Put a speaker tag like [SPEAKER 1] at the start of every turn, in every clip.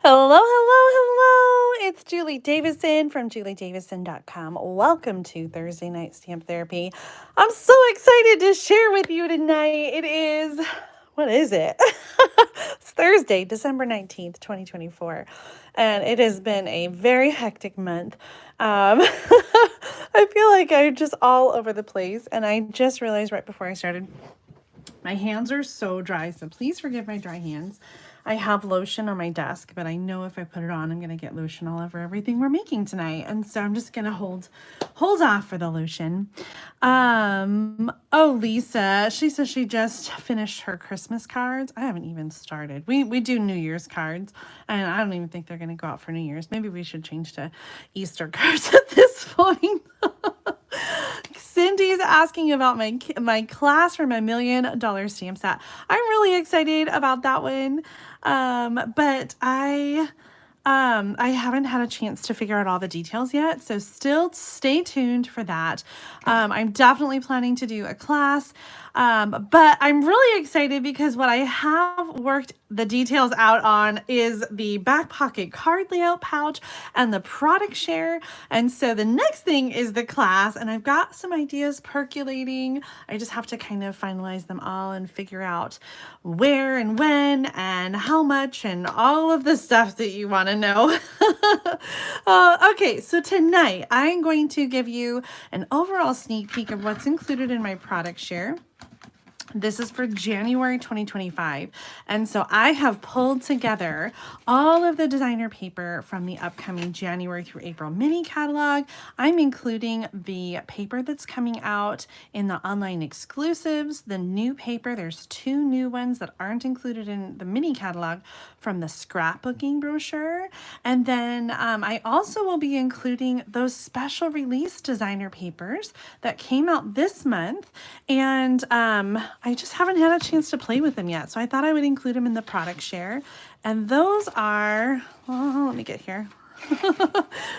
[SPEAKER 1] Hello, hello, hello. It's Julie Davison from juliedavison.com. Welcome to Thursday Night Stamp Therapy. I'm so excited to share with you tonight. What is it? It's Thursday, December 19th, 2024. And it has been a very hectic month. I feel like I'm just all over the place. And I just realized right before I started, my hands are so dry, so please forgive my dry hands. I have lotion on my desk, but I know if I put it on, I'm going to get lotion all over everything we're making tonight. And so I'm just going to hold off for the lotion. Oh, Lisa, she says she just finished her Christmas cards. I haven't even started. We do New Year's cards, and I don't even think they're going to go out for New Year's. Maybe we should change to Easter cards at this point. Cindy's asking about my class for my $1 million stamp set. I'm really excited about that one. But I haven't had a chance to figure out all the details yet, so still stay tuned for that. I'm definitely planning to do a class, but I'm really excited because what I have worked the details out on is the back pocket card layout pouch and the product share. And so the next thing is the class, and I've got some ideas percolating. I just have to kind of finalize them all and figure out where and when and how much and all of the stuff that you want to know. Okay, so tonight I'm going to give you an overall sneak peek of what's included in my product share. This is for January 2025. And so I have pulled together all of the designer paper from the upcoming January through April mini catalog. I'm including the paper that's coming out in the online exclusives, the new paper. There's 2 new ones that aren't included in the mini catalog from the scrapbooking brochure. And then I also will be including those special release designer papers that came out this month. And I just haven't had a chance to play with them yet. So I thought I would include them in the product share. And those are, well, let me get here.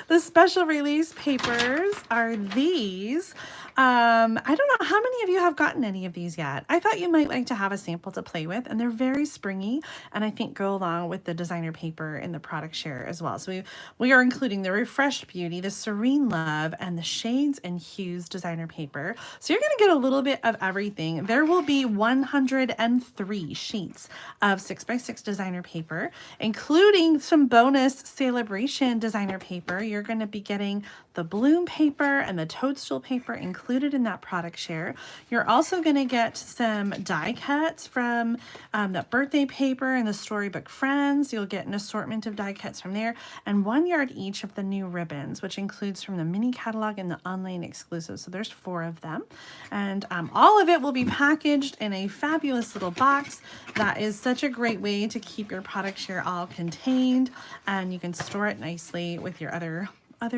[SPEAKER 1] The special release papers are these. I don't know how many of you have gotten any of these yet. I thought you might like to have a sample to play with, and they're very springy, and I think go along with the designer paper in the product share as well. So we are including the Refreshed Beauty, the Serene Love, and the Shades and Hues designer paper. So you're going to get a little bit of everything. There will be 103 sheets of 6x6 designer paper, including some bonus celebration designer paper. You're going to be getting the bloom paper and the toadstool paper included in that product share. You're also going to get some die cuts from that birthday paper and the Storybook Friends. You'll get an assortment of die cuts from there, and 1 yard each of the new ribbons, which includes from the mini catalog and the online exclusive. So there's 4 of them, and all of it will be packaged in a fabulous little box. That is such a great way to keep your product share all contained, and you can store it nicely with your other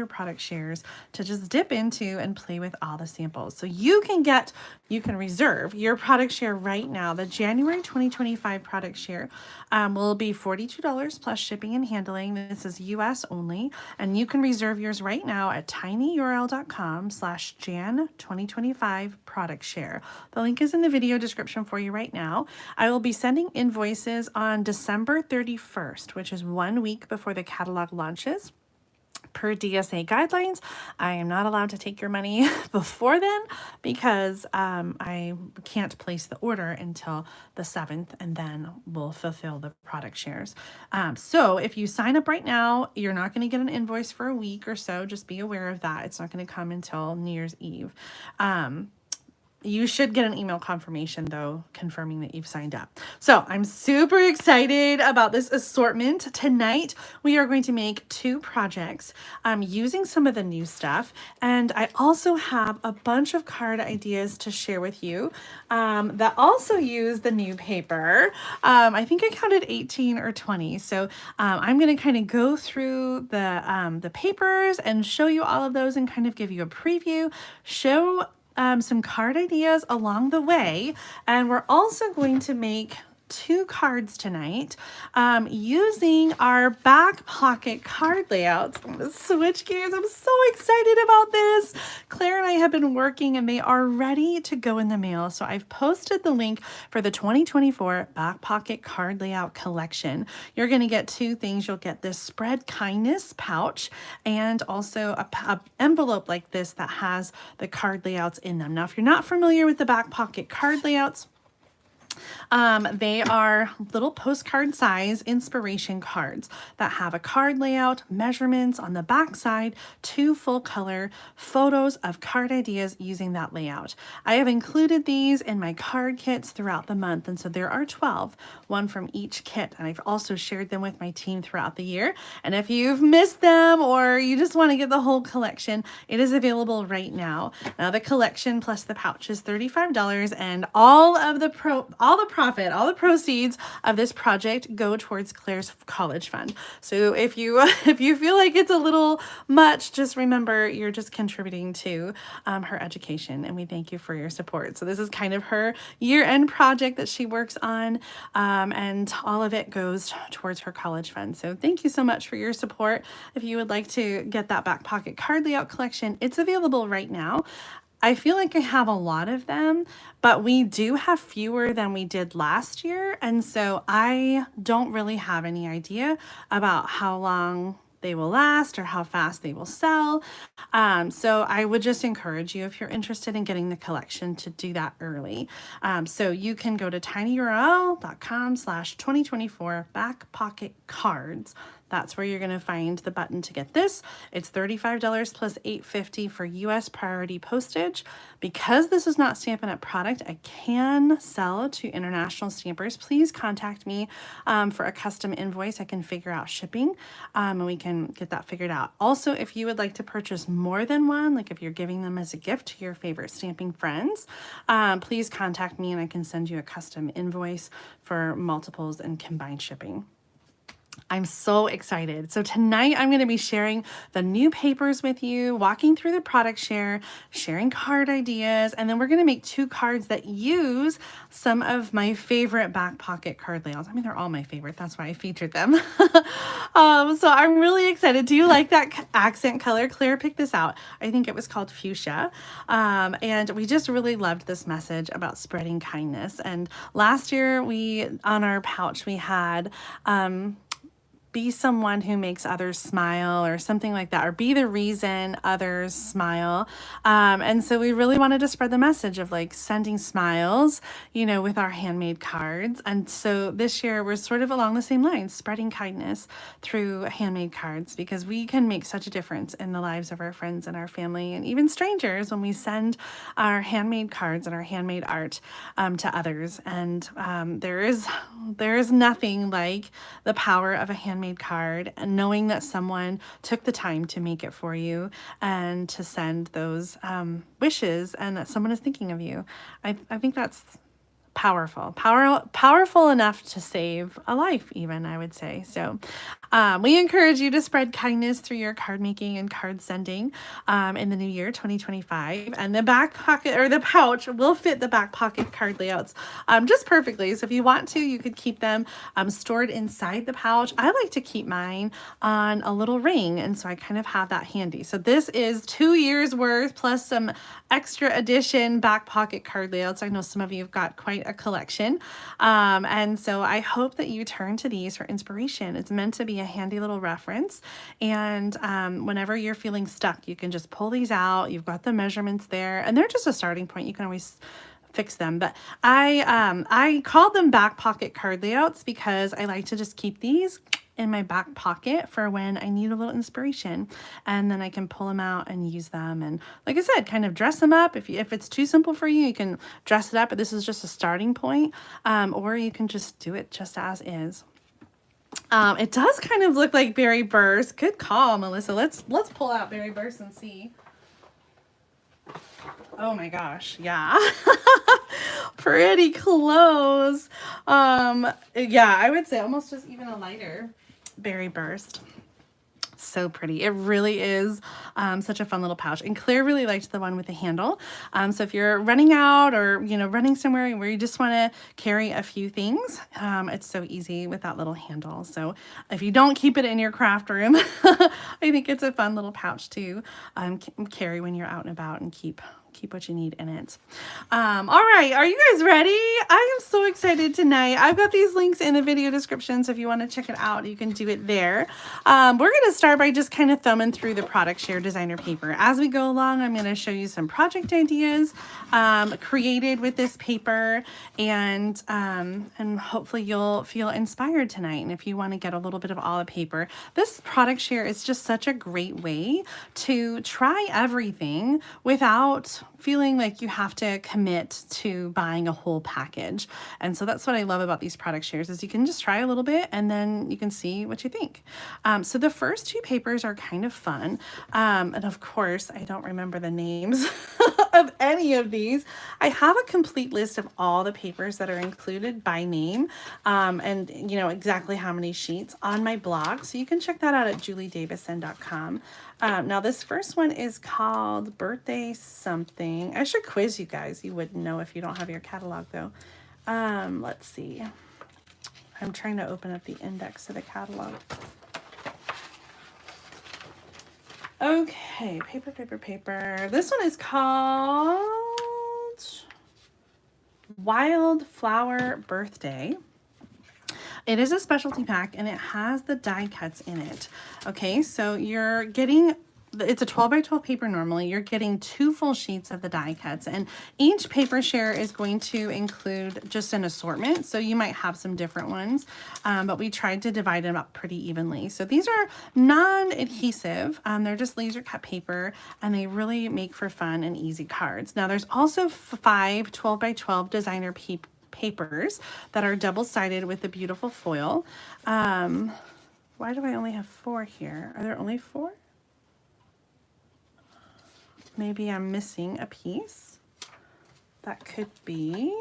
[SPEAKER 1] product shares to just dip into and play with all the samples. So you can reserve your product share right now. The January 2025 product share will be $42 plus shipping and handling. This is US only, and you can reserve yours right now at tinyurl.com/Jan2025 product share. The link is in the video description for you right now. I will be sending invoices on December 31st, which is 1 week before the catalog launches. Per DSA guidelines, I am not allowed to take your money before then because I can't place the order until the 7th, and then we'll fulfill the product shares. So if you sign up right now, you're not going to get an invoice for a week or so. Just be aware of that. It's not going to come until New Year's Eve. You should get an email confirmation, though, confirming that you've signed up. So I'm super excited about this assortment. Tonight, we are going to make 2 projects using some of the new stuff. And I also have a bunch of card ideas to share with you that also use the new paper. I think I counted 18 or 20. So I'm going to kind of go through the papers and show you all of those and kind of give you a preview, show some card ideas along the way, and we're also going to make 2 cards tonight using our back pocket card layouts. I'm going to switch gears. I'm so excited about this. Claire and I have been working and they are ready to go in the mail. So I've posted the link for the 2024 back pocket card layout collection. You're going to get 2 things. You'll get this Spread Kindness pouch and also a envelope like this that has the card layouts in them. Now, if you're not familiar with the back pocket card layouts, they are little postcard size inspiration cards that have a card layout, measurements on the back side, 2 full color photos of card ideas using that layout. I have included these in my card kits throughout the month, and so there are 12, one from each kit, and I've also shared them with my team throughout the year. And if you've missed them or you just want to get the whole collection, it is available right now. Now the collection plus the pouch is $35, and all the proceeds of this project go towards Claire's college fund. So if you feel like it's a little much, just remember you're just contributing to her education, and we thank you for your support. So this is kind of her year-end project that she works on, and all of it goes towards her college fund. So thank you so much for your support. If you would like to get that back pocket card layout collection, it's available right now. I feel like I have a lot of them, but we do have fewer than we did last year. And so I don't really have any idea about how long they will last or how fast they will sell. So I would just encourage you, if you're interested in getting the collection, to do that early. So you can go to tinyurl.com/2024 back pocket cards. That's where you're going to find the button to get this. It's $35 plus $8.50 for US Priority Postage. Because this is not Stampin' Up! Product, I can sell to international stampers. Please contact me for a custom invoice. I can figure out shipping, and we can get that figured out. Also, if you would like to purchase more than one, like if you're giving them as a gift to your favorite stamping friends, please contact me and I can send you a custom invoice for multiples and combined shipping. I'm so excited. So tonight I'm going to be sharing the new papers with you, walking through the product share, sharing card ideas, and then we're going to make 2 cards that use some of my favorite back pocket card layouts. I mean, they're all my favorite. That's why I featured them. So I'm really excited. Do you like that accent color? Claire picked this out. I think it was called Fuchsia. And we just really loved this message about spreading kindness. And last year on our pouch, we had, be someone who makes others smile or something like that, or be the reason others smile. And so we really wanted to spread the message of like sending smiles, with our handmade cards. And so this year we're sort of along the same lines, spreading kindness through handmade cards, because we can make such a difference in the lives of our friends and our family and even strangers when we send our handmade cards and our handmade art to others. And there is nothing like the power of a handmade card and knowing that someone took the time to make it for you and to send those wishes, and that someone is thinking of you. I think that's powerful enough to save a life, even, I would say. So we encourage you to spread kindness through your card making and card sending in the new year 2025. And the back pocket, or the pouch, will fit the back pocket card layouts just perfectly. So if you want to, you could keep them stored inside the pouch. I like to keep mine on a little ring, and so I kind of have that handy. So this is 2 years worth plus some extra edition back pocket card layouts. I know some of you have got quite a collection, and so I hope that you turn to these for inspiration. It's meant to be a handy little reference, and whenever you're feeling stuck, you can just pull these out. You've got the measurements there, and they're just a starting point. You can always fix them, but I called them back pocket card layouts because I like to just keep these in my back pocket for when I need a little inspiration, and then I can pull them out and use them, and like I said, kind of dress them up. If it's too simple for you, you can dress it up, but this is just a starting point, or you can just do it just as is. It does kind of look like Berry Burst. Good call, Melissa. Let's pull out Berry Burst and see. Oh my gosh, yeah. Pretty close. Yeah, I would say almost just even a lighter Berry Burst. So pretty. It really is such a fun little pouch. And Claire really liked the one with the handle. So if you're running out or, you know, running somewhere where you just want to carry a few things, it's so easy with that little handle. So if you don't keep it in your craft room, I think it's a fun little pouch to carry when you're out and about and keep what you need in it. All right, are you guys ready? I am so excited tonight. I've got these links in the video description, so if you want to check it out, you can do it there. We're going to start by just kind of thumbing through the product share designer paper. As we go along, I'm going to show you some project ideas created with this paper, and hopefully you'll feel inspired tonight. And if you want to get a little bit of all the paper, this product share is just such a great way to try everything without feeling like you have to commit to buying a whole package. And so that's what I love about these product shares, is you can just try a little bit and then you can see what you think. So the first two papers are kind of fun. And of course, I don't remember the names of any of these. I have a complete list of all the papers that are included by name, and you know exactly how many sheets on my blog. So you can check that out at juliedavison.com. Now this first one is called Birthday Something. I should quiz you guys. You wouldn't know if you don't have your catalog though. Let's see. I'm trying to open up the index of the catalog. Okay, paper. This one is called Wildflower Birthday. It is a specialty pack and it has the die cuts in it. Okay, so you're getting, it's a 12 by 12 paper normally. You're getting 2 full sheets of the die cuts, and each paper share is going to include just an assortment. So you might have some different ones, but we tried to divide them up pretty evenly. So these are non-adhesive. They're just laser cut paper, and they really make for fun and easy cards. Now there's also 5 12 by 12 designer papers that are double-sided with the beautiful foil. Why do I only have 4 here? Are there only 4? Maybe I'm missing a piece. That could be.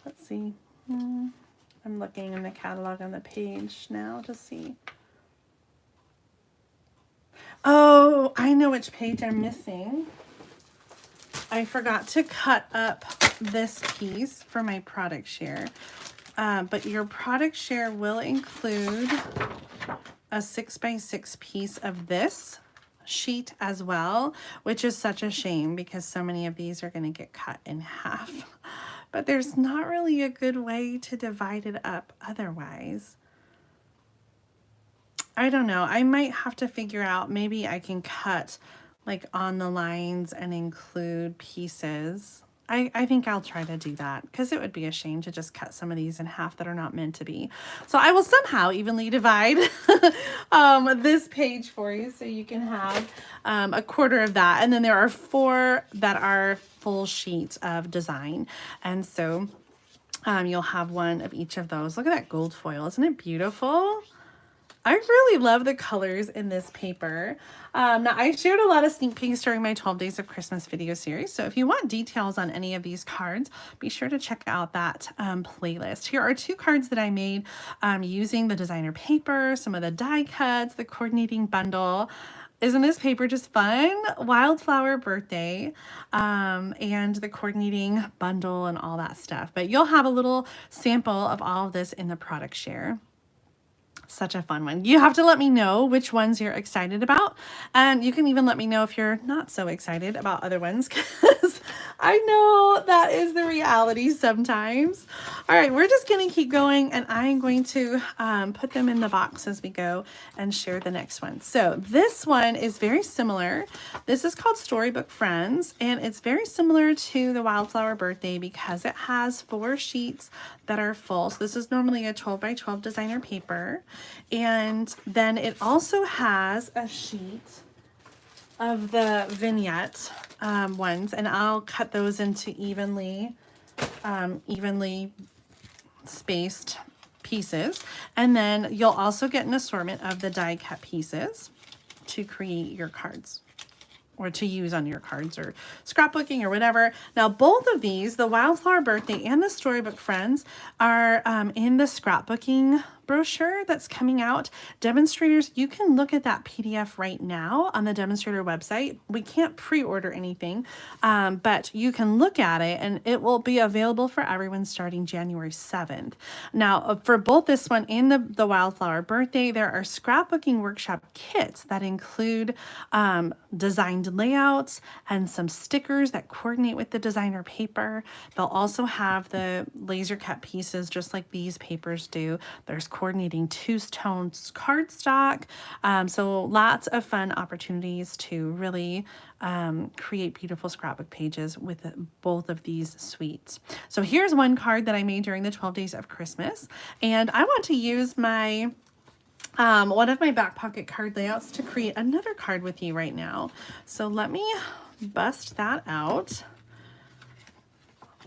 [SPEAKER 1] Let's see. I'm looking in the catalog on the page now to see. Oh, I know which page I'm missing. I forgot to cut up this piece for my product share. But your product share will include a 6 by 6 piece of this sheet as well, which is such a shame because so many of these are going to get cut in half. But there's not really a good way to divide it up otherwise. I don't know. I might have to figure out, maybe I can cut like on the lines and include pieces. I think I'll try to do that because it would be a shame to just cut some of these in half that are not meant to be. So I will somehow evenly divide this page for you so you can have a quarter of that. And then there are 4 that are full sheets of design. And so you'll have one of each of those. Look at that gold foil. Isn't it beautiful? I really love the colors in this paper. Now, I shared a lot of sneak peeks during my 12 Days of Christmas video series. So if you want details on any of these cards, be sure to check out that playlist. Here are 2 cards that I made using the designer paper, some of the die cuts, the coordinating bundle. Isn't this paper just fun? Wildflower Birthday, and the coordinating bundle and all that stuff. But you'll have a little sample of all of this in the product share. Such a fun one. You have to let me know which ones you're excited about, and you can even let me know if you're not so excited about other ones, because I know that is the reality sometimes. All right, we're just going to keep going, and I'm going to put them in the box as we go and share the next one. So this one is very similar. This is called Storybook Friends, and it's very similar to the Wildflower Birthday because it has 4 sheets that are full. So this is normally a 12 by 12 designer paper. And then it also has a sheet of the vignette ones, and I'll cut those into evenly spaced pieces. And then you'll also get an assortment of the die cut pieces to create your cards, or to use on your cards or scrapbooking or whatever. Now, both of these, the Wildflower Birthday and the Storybook Friends, are in the scrapbooking brochure that's coming out. Demonstrators, you can look at that PDF right now on the Demonstrator website. We can't pre-order anything, but you can look at it and it will be available for everyone starting January 7th. Now, for both this one and the Wildflower Birthday, there are scrapbooking workshop kits that include designed layouts and some stickers that coordinate with the designer paper. They'll also have the laser cut pieces just like these papers do. There's coordinating two-tone cardstock. So lots of fun opportunities to really create beautiful scrapbook pages with both of these suites. So here's one card that I made during the 12 days of Christmas, and I want to use my one of my back pocket card layouts to create another card with you right now. So let me bust that out.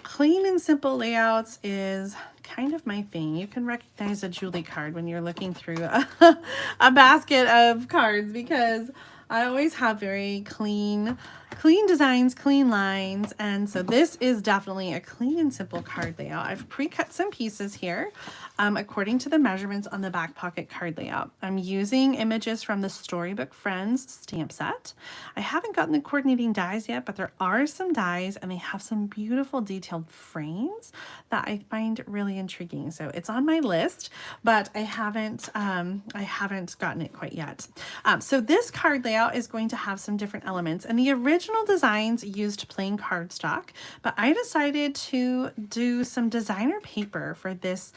[SPEAKER 1] Clean and simple layouts is kind of my thing. You can recognize a Julie card when you're looking through a basket of cards, because I always have very clean designs, clean lines. And so this is definitely a clean and simple card layout. I've pre-cut some pieces here according to the measurements on the back pocket card layout. I'm using images from the Storybook Friends stamp set. I haven't gotten the coordinating dies yet, but there are some dies and they have some beautiful detailed frames that I find really intriguing. So it's on my list, but I haven't gotten it quite yet. So this card layout is going to have some different elements, and the original designs used plain cardstock, but I decided to do some designer paper for this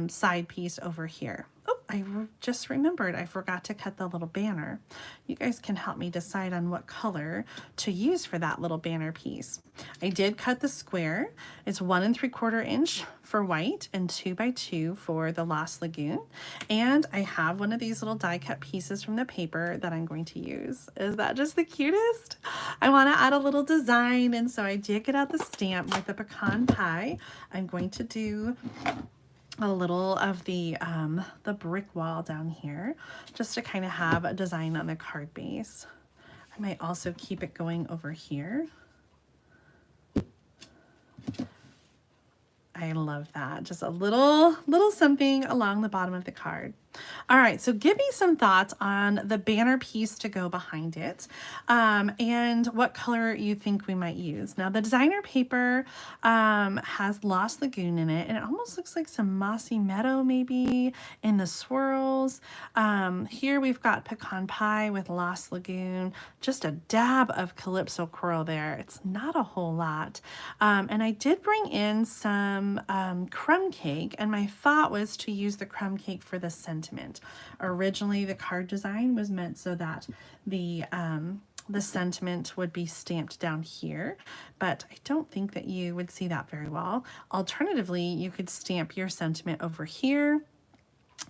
[SPEAKER 1] side piece over here. Oh, I just remembered I forgot to cut the little banner. You guys can help me decide on what color to use for that little banner piece. I did cut the square. It's 1 3/4 inch for white and 2 by 2 for the Lost Lagoon. And I have one of these little die cut pieces from the paper that I'm going to use. Is that just the cutest? I want to add a little design, and so I did get out the stamp with the pecan pie. I'm going to do a little of the brick wall down here just to kind of have a design on the card base. I might also keep it going over here. I love that. Just a little something along the bottom of the card. All right, so give me some thoughts on the banner piece to go behind it, and what color you think we might use. Now, the designer paper has Lost Lagoon in it, and it almost looks like some mossy meadow maybe in the swirls. Here we've got pecan pie with Lost Lagoon, just a dab of calypso coral there. It's not a whole lot. And I did bring in some crumb cake, and my thought was to use the crumb cake for the sentiment. Originally, the card design was meant so that the sentiment would be stamped down here, but I don't think that you would see that very well. Alternatively, you could stamp your sentiment over here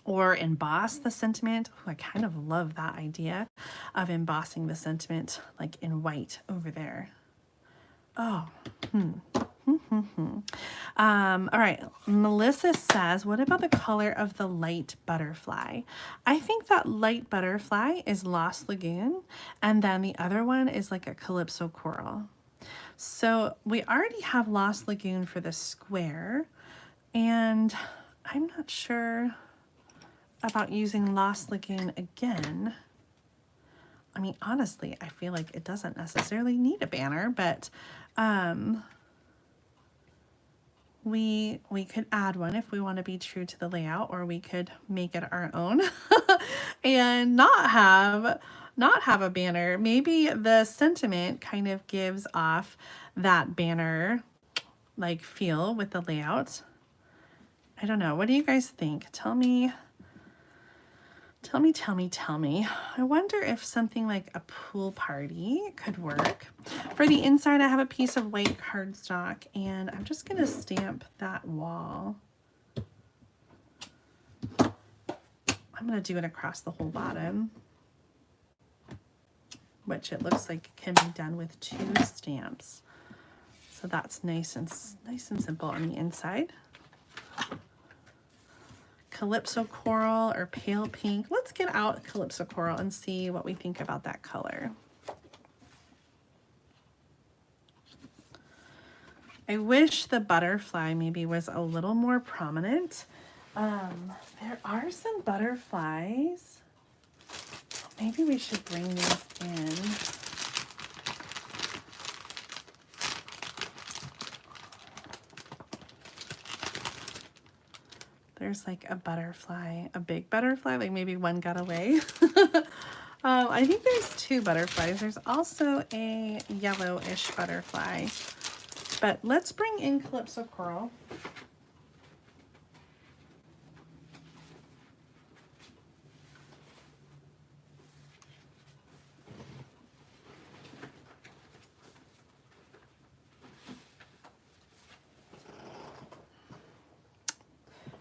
[SPEAKER 1] or emboss the sentiment. Oh, I kind of love that idea of embossing the sentiment like in white over there. Oh, all right, Melissa says, what about the color of the light butterfly? I think that light butterfly is Lost Lagoon, and then the other one is like a calypso coral. So we already have Lost Lagoon for the square, and I'm not sure about using Lost Lagoon again. I mean, honestly, I feel like it doesn't necessarily need a banner, but we could add one if we want to be true to the layout, or we could make it our own and not have a banner. Maybe the sentiment kind of gives off that banner like feel with the layout. I don't know. What do you guys think? Tell me. I wonder if something like a pool party could work. For the inside, I have a piece of white cardstock, and I'm just going to stamp that wall. I'm going to do it across the whole bottom, which it looks like can be done with 2 stamps. So that's nice and simple on the inside. Calypso coral or pale pink. Let's get out calypso coral and see what we think about that color. I wish the butterfly maybe was a little more prominent. There are There's some butterflies. Maybe we should bring these in. There's like a butterfly, a big butterfly, like maybe one got away. I think there's two butterflies. There's also a yellowish butterfly. But let's bring in Calypso Coral.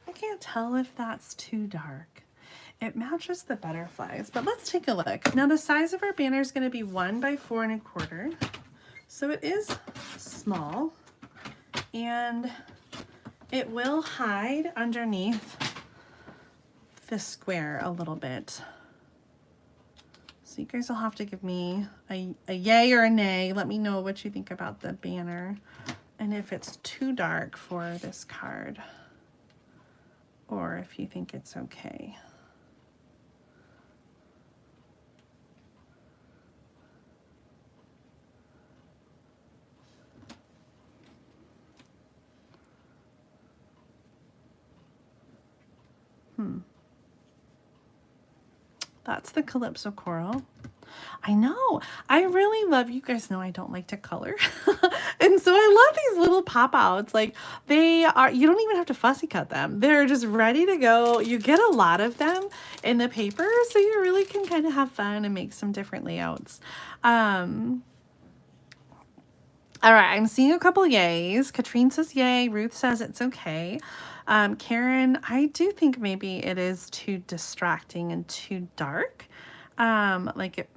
[SPEAKER 1] I can't tell if that's too dark. It matches the butterflies, but let's take a look. Now the size of our banner is going to be 1 by 4 1/4. So it is small, and it will hide underneath the square a little bit. So you guys will have to give me a yay or a nay. Let me know what you think about the banner and if it's too dark for this card or if you think it's okay. That's the Calypso Coral. I know. I really love, you guys know I don't like to color. And so I love these little pop-outs. Like they are, you don't even have to fussy cut them. They're just ready to go. You get a lot of them in the paper, so you really can kind of have fun and make some different layouts. All right, I'm seeing a couple yays. Katrine says yay. Ruth says it's okay. Karen, I do think maybe it is too distracting and too dark. Like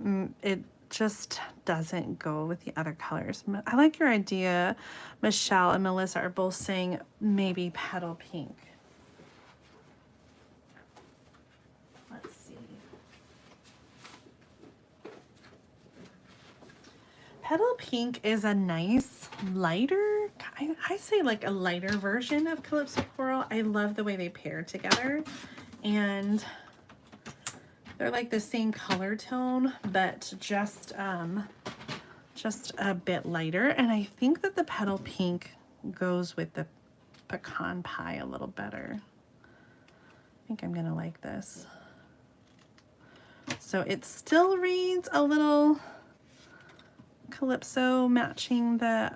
[SPEAKER 1] it just doesn't go with the other colors. I like your idea. Michelle and Melissa are both saying maybe petal pink. Let's see. Petal pink is a nice lighter, I say like a lighter version of Calypso Coral. I love the way they pair together, and they're like the same color tone, but just a bit lighter. And I think that the petal pink goes with the pecan pie a little better. I think I'm gonna like this. So it still reads a little Calypso, matching the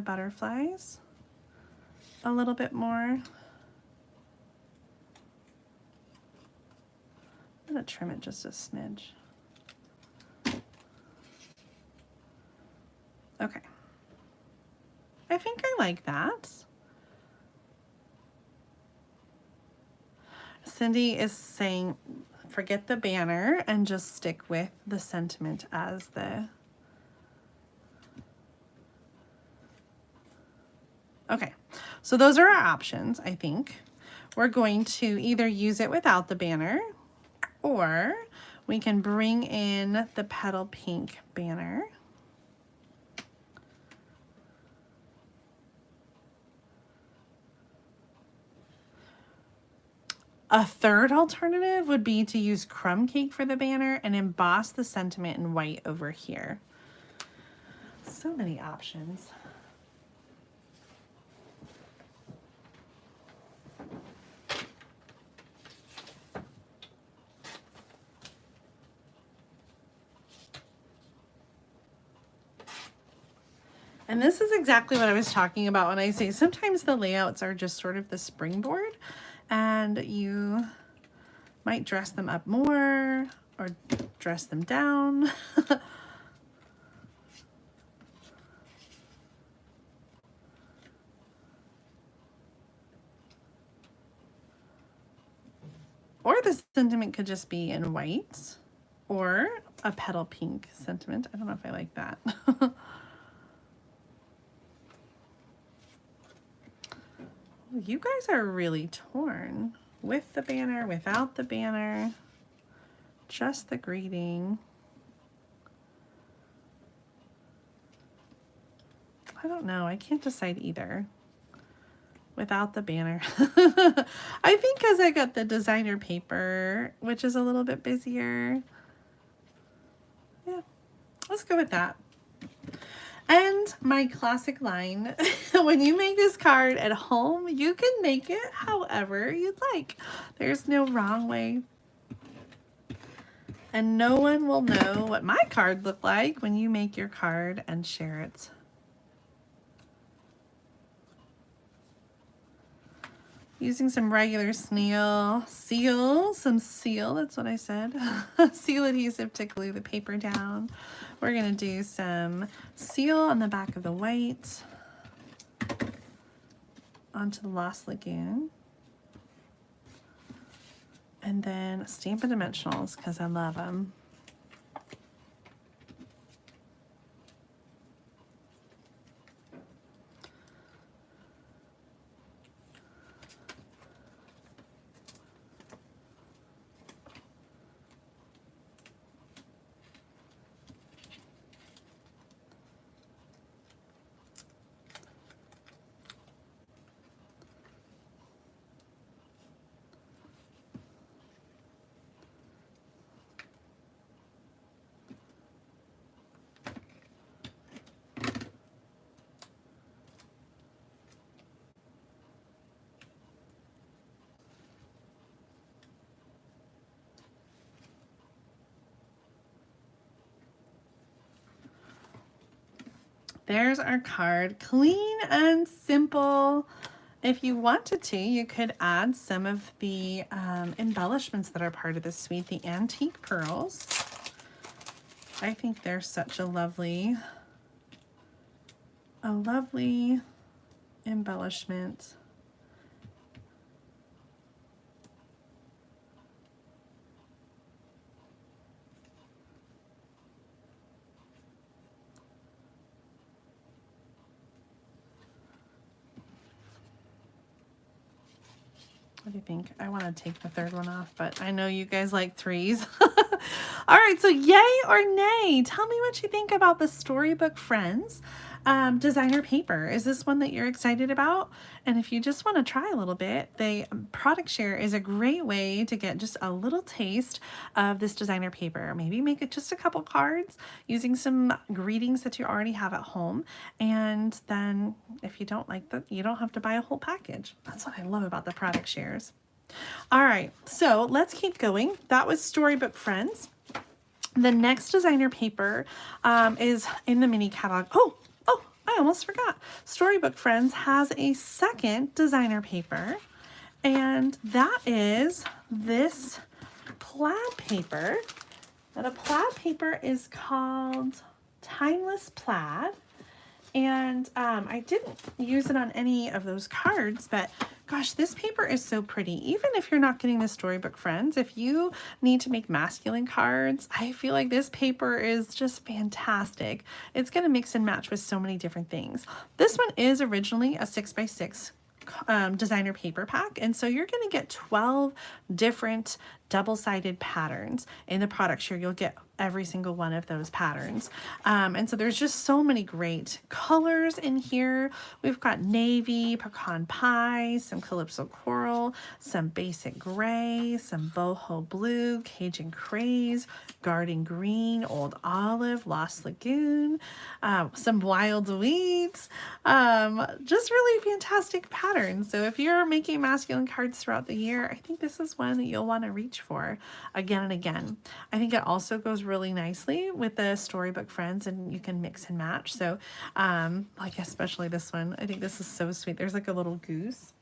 [SPEAKER 1] butterflies a little bit more. I'm gonna trim it just a smidge. Okay. I think I like that. Cindy is saying, forget the banner and just stick with the sentiment as the... Okay, so those are our options, I think. We're going to either use it without the banner, or we can bring in the petal pink banner. A third alternative would be to use crumb cake for the banner and emboss the sentiment in white over here. So many options. And this is exactly what I was talking about when I say sometimes the layouts are just sort of the springboard, and you might dress them up more or dress them down. Or the sentiment could just be in white or a petal pink sentiment. I don't know if I like that. You guys are really torn. With the banner, without the banner, just the greeting. I don't know. I can't decide either. without the banner. I think because I got the designer paper, which is a little bit busier. Yeah, let's go with that. And my classic line, when you make this card at home, you can make it however you'd like. There's no wrong way. And no one will know what my card looked like when you make your card and share it. Using some regular seal, that's what I said. Seal adhesive to glue the paper down. We're gonna do some seal on the back of the white onto the Lost Lagoon. And then Stampin' Dimensionals, because I love them. There's our card, clean and simple. If you wanted to, you could add some of the embellishments that are part of this suite, the antique pearls. I think they're such a lovely embellishment. What do you think? I want to take the third one off, but I know you guys like threes. All right, so yay or nay? Tell me what you think about the Storybook Friends designer paper. Is this one that you're excited about? And if you just want to try a little bit, the product share is a great way to get just a little taste of this designer paper. Maybe make it just a couple cards using some greetings that you already have at home. And then if you don't like that, you don't have to buy a whole package. That's what I love about the product shares. All right, so let's keep going. That was Storybook Friends. The next designer paper is in the mini catalog. Oh, I almost forgot. Storybook Friends has a second designer paper, and that is this plaid paper. Now the plaid paper is called Timeless Plaid, and I didn't use it on any of those cards, but gosh, this paper is so pretty. Even if you're not getting the Storybook Friends, if you need to make masculine cards, I feel like this paper is just fantastic. It's going to mix and match with so many different things. This one is originally a 6x6 designer paper pack, and so you're going to get 12 different double-sided patterns in the product share. You'll get every single one of those patterns. And so there's just so many great colors in here. We've got navy, pecan pie, some calypso coral, some basic gray, some boho blue, Cajun craze, garden green, old olive, Lost Lagoon, some wild weeds, just really fantastic patterns. So if you're making masculine cards throughout the year, I think this is one that you'll want to reach for again and again. I think it also goes really nicely with the Storybook Friends, and you can mix and match. So like especially this one, I think this is so sweet. There's like a little goose.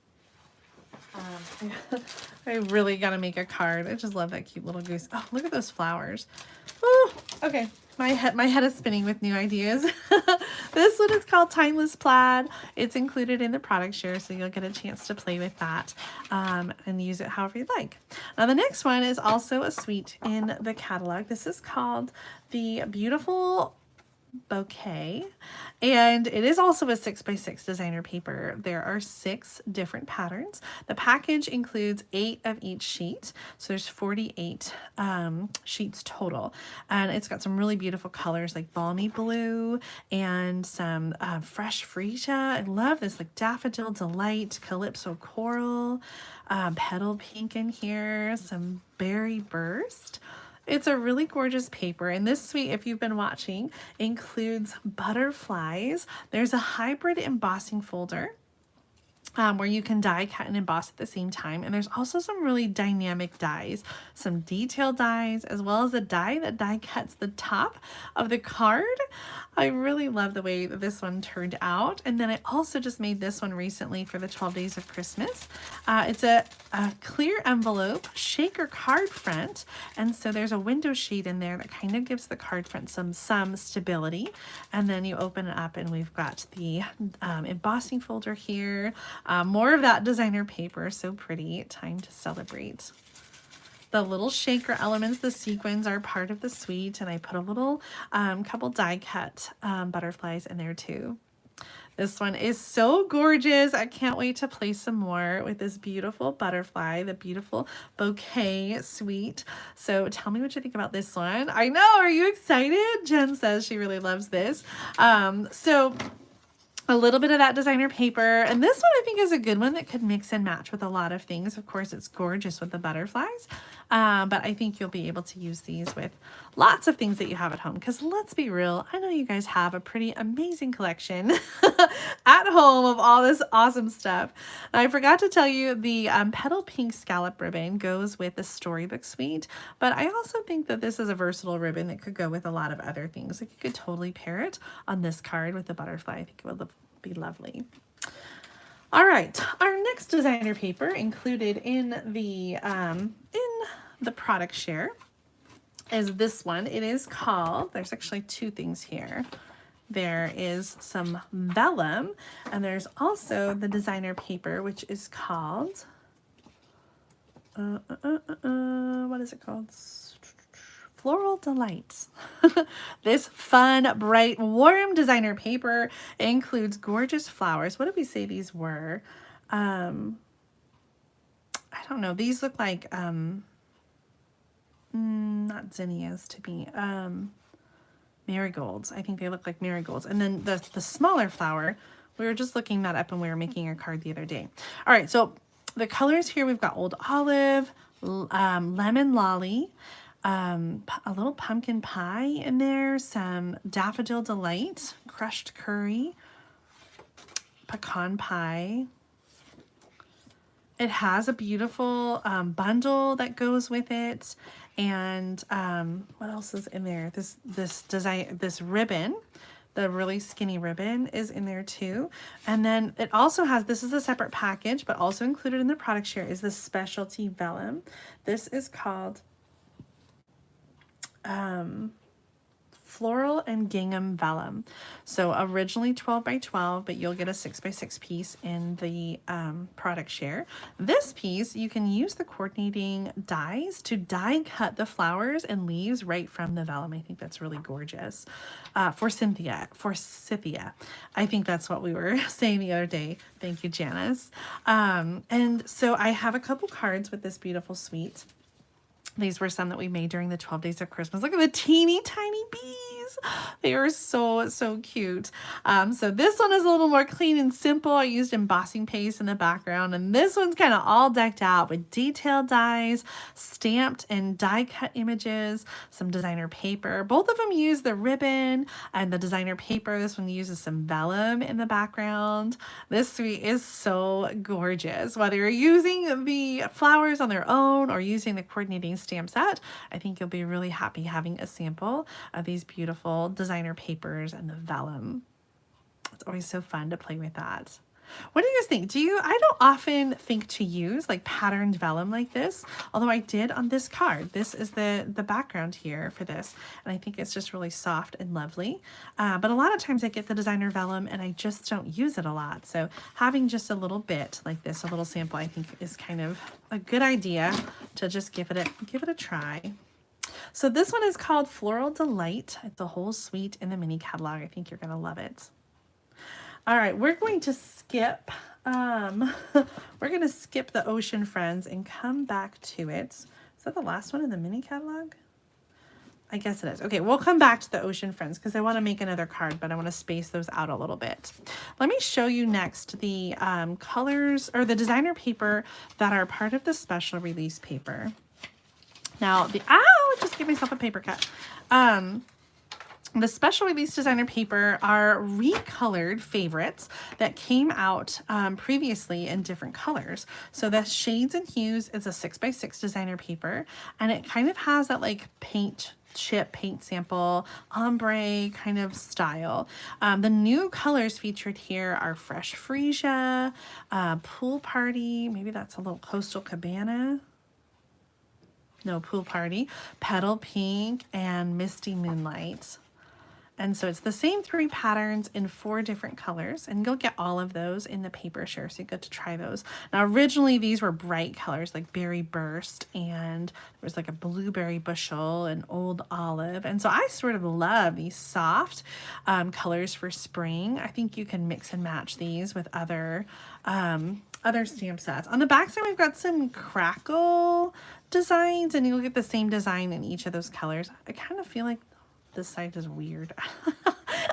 [SPEAKER 1] I really got to make a card. I just love that cute little goose. Oh, look at those flowers. Ooh, okay. My head is spinning with new ideas. This one is called Timeless Plaid. It's included in the product share, so you'll get a chance to play with that and use it however you'd like. Now the next one is also a suite in the catalog. This is called the Beautiful Bouquet, and it is also a 6x6 designer paper. There are 6 different patterns. The package includes 8 of each sheet, so there's 48 sheets total, and it's got some really beautiful colors like balmy blue and some fresh freesia. I love this, like Daffodil Delight, Calypso Coral, Petal Pink in here, some Berry Burst. It's a really gorgeous paper, and this suite, if you've been watching, includes butterflies. There's a hybrid embossing folder where you can die cut and emboss at the same time, and there's also some really dynamic dies, some detail dies, as well as a die that die cuts the top of the card. I really love the way that this one turned out. And then I also just made this one recently for the 12 days of Christmas. It's a clear envelope shaker card front, and so there's a window shade in there that kind of gives the card front some stability. And then you open it up and we've got the embossing folder here. More of that designer paper, so pretty. Time to celebrate. The little shaker elements, the sequins, are part of the suite, and I put a little couple die cut butterflies in there too. This one is so gorgeous. I can't wait to play some more with this beautiful butterfly, the beautiful Bouquet suite. So tell me what you think about this one. I know, are you excited? Jen says she really loves this. So a little bit of that designer paper, and this one I think is a good one that could mix and match with a lot of things. Of course, it's gorgeous with the butterflies, but I think you'll be able to use these with lots of things that you have at home, because let's be real, I know you guys have a pretty amazing collection at home of all this awesome stuff. And I forgot to tell you, the petal pink scallop ribbon goes with the Storybook suite, but I also think that this is a versatile ribbon that could go with a lot of other things. Like you could totally pair it on this card with the butterfly. I think it would be lovely. All right, our next designer paper included in the product share is this one. It is called, there's actually 2 things here. There is some vellum, and there's also the designer paper, which is called, what is it called? Floral Delight. This fun, bright, warm designer paper includes gorgeous flowers. What did we say these were? I don't know. These look like, not zinnias to me, marigolds. I think they look like marigolds. And then the smaller flower, we were just looking that up when we were making our card the other day. All right, so the colors here, we've got Old Olive, Lemon Lolly, a little pumpkin pie in there, some Daffodil Delight, crushed curry, pecan pie. It has a beautiful bundle that goes with it, and what else is in there? This ribbon, the really skinny ribbon, is in there too. And then it also has, this is a separate package, but also included in the product share is the specialty vellum. This is called Floral and Gingham Vellum. So originally 12 by 12, but you'll get a 6 by 6 piece in the product share. This piece, you can use the coordinating dies to die cut the flowers and leaves right from the vellum. I think that's really gorgeous. For Cynthia. I think that's what we were saying the other day. Thank you, Janice. And so I have a couple cards with this beautiful suite. These were some that we made during the 12 days of Christmas. Look at the teeny tiny bees. They are so, so cute. So this one is a little more clean and simple. I used embossing paste in the background, and this one's kind of all decked out with detailed dies, stamped and die cut images, some designer paper. Both of them use the ribbon and the designer paper. This one uses some vellum in the background. This suite is so gorgeous. Whether you're using the flowers on their own or using the coordinating stamp set, I think you'll be really happy having a sample of these beautiful designer papers and the vellum. It's always so fun to play with that. What do you guys think? I don't often think to use like patterned vellum like this, although I did on this card. This is the background here for this, and I think it's just really soft and lovely. But a lot of times I get the designer vellum and I just don't use it a lot. So having just a little bit like this, a little sample, I think is kind of a good idea to just give it a try. So this one is called Floral Delight. It's a whole suite in the mini catalog. I think you're going to love it. All right, we're going to skip we're going to skip the Ocean Friends and come back to it. Is that the last one in the mini catalog? I guess it is. Okay, we'll come back to the Ocean Friends because I want to make another card, but I want to space those out a little bit. Let me show you next the colors or the designer paper that are part of the special release paper. Now, I just gave myself a paper cut. The special release designer paper are recolored favorites that came out previously in different colors. So the Shades and Hues is a 6x6 designer paper, and it kind of has that like paint sample, ombre kind of style. The new colors featured here are Fresh Freesia, Pool Party, maybe that's a little Coastal Cabana. No, Pool Party, Petal Pink, and Misty Moonlight. And so it's the same 3 patterns in 4 different colors, and you'll get all of those in the paper share, so you get to try those. Now, originally these were bright colors like Berry Burst, and there was like a Blueberry Bushel and Old Olive. And so I sort of love these soft colors for spring. I think you can mix and match these with other stamp sets. On the back side, we've got some crackle designs, and you'll get the same design in each of those colors. I kind of feel like this side is weird.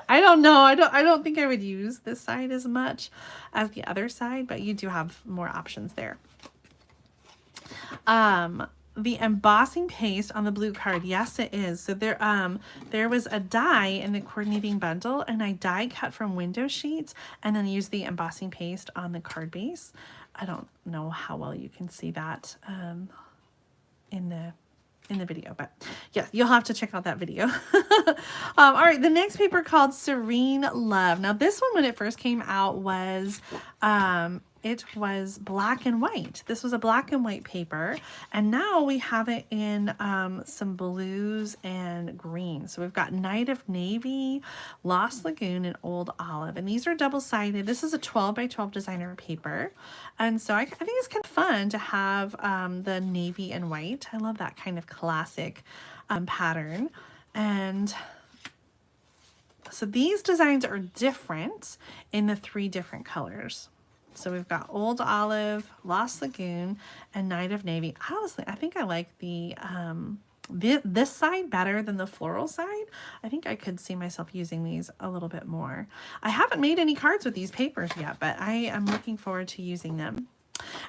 [SPEAKER 1] I don't know. I don't think I would use this side as much as the other side, but you do have more options there. The embossing paste on the blue card, yes, it is. So there was a die in the coordinating bundle, and I die cut from window sheets and then use the embossing paste on the card base. I don't know how well you can see that in the video, but yeah, you'll have to check out that video. All right, the next paper called Serene Love. Now this one, when it first came out, was it was black and white. This was a black and white paper, and now we have it in some blues and greens. So we've got Night of Navy, Lost Lagoon, and Old Olive, and these are double-sided. This is a 12 by 12 designer paper, and so I think it's kind of fun to have the navy and white. I love that kind of classic pattern. And so these designs are different in the 3 different colors. So we've got Old Olive, Lost Lagoon, and Night of Navy. Honestly, I think I like this side better than the floral side. I think I could see myself using these a little bit more. I haven't made any cards with these papers yet, but I am looking forward to using them.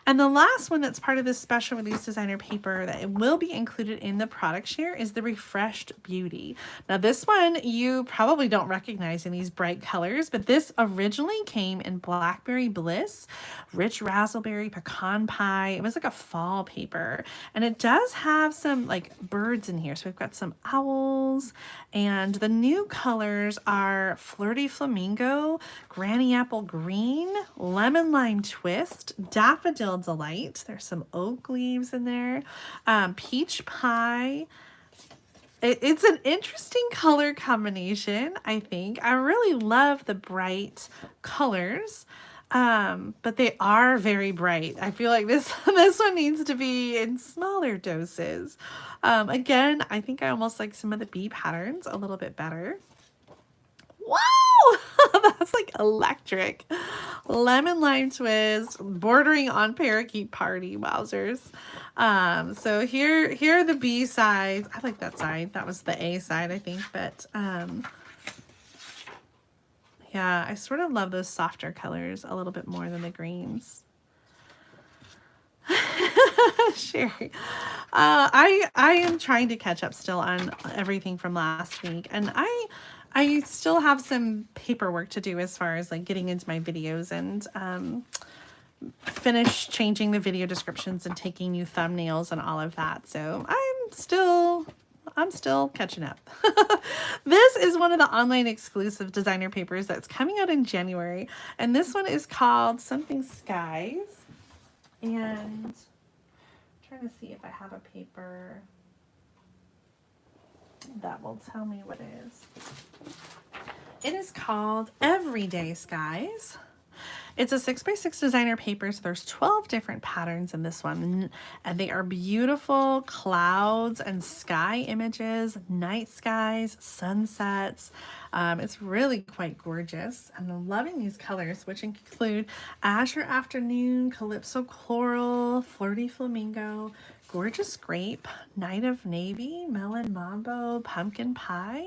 [SPEAKER 1] And the last one that's part of this special release designer paper that it will be included in the product share is the Refreshed Beauty. Now this one you probably don't recognize in these bright colors, but this originally came in Blackberry Bliss, Rich Raspberry, Pecan Pie. It was like a fall paper, and it does have some like birds in here. So we've got some owls, and the new colors are Flirty Flamingo, Granny Apple Green, Lemon Lime Twist, Daffodil Delight. There's some oak leaves in there. Peach Pie. It's an interesting color combination, I think. I really love the bright colors, but they are very bright. I feel like this one needs to be in smaller doses. Again, I think I almost like some of the bee patterns a little bit better. Wow! That's like electric. Lemon Lime Twist, bordering on Parakeet Party. Wowzers. So here are the B sides. I like that side. That was the A side, I think. But yeah, I sort of love those softer colors a little bit more than the greens. Sherry. I am trying to catch up still on everything from last week, and I still have some paperwork to do as far as like getting into my videos and finish changing the video descriptions and taking new thumbnails and all of that. So I'm still catching up. This is one of the online exclusive designer papers that's coming out in January, and this one is called Something Skies. And I'm trying to see if I have a paper that will tell me what it is. It is called Everyday Skies. It's a 6x6 designer paper, so there's 12 different patterns in this one, and they are beautiful clouds and sky images, night skies, sunsets. It's really quite gorgeous, and I'm loving these colors, which include Azure Afternoon, Calypso Coral, Flirty Flamingo, Gorgeous Grape, Night of Navy, Melon Mambo, Pumpkin Pie.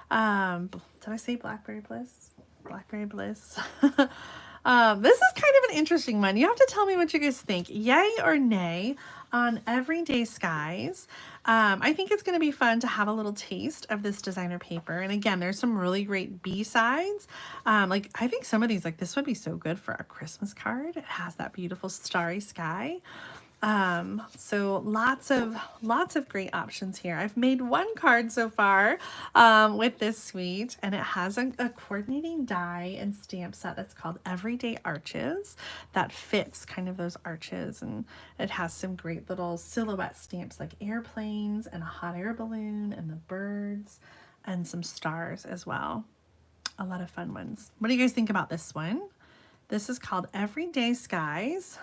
[SPEAKER 1] Did I say Blackberry Bliss? Blackberry Bliss. This is kind of an interesting one. You have to tell me what you guys think. Yay or nay on Everyday Skies. I think it's going to be fun to have a little taste of this designer paper. And again, there's some really great B-sides. Like I think some of these, like this would be so good for a Christmas card. It has that beautiful starry sky. So lots of great options here. I've made one card so far with this suite, and it has a coordinating die and stamp set that's called Everyday Arches that fits kind of those arches, and it has some great little silhouette stamps like airplanes and a hot air balloon and the birds and some stars as well. A lot of fun ones. What do you guys think about this one? This is called Everyday Skies.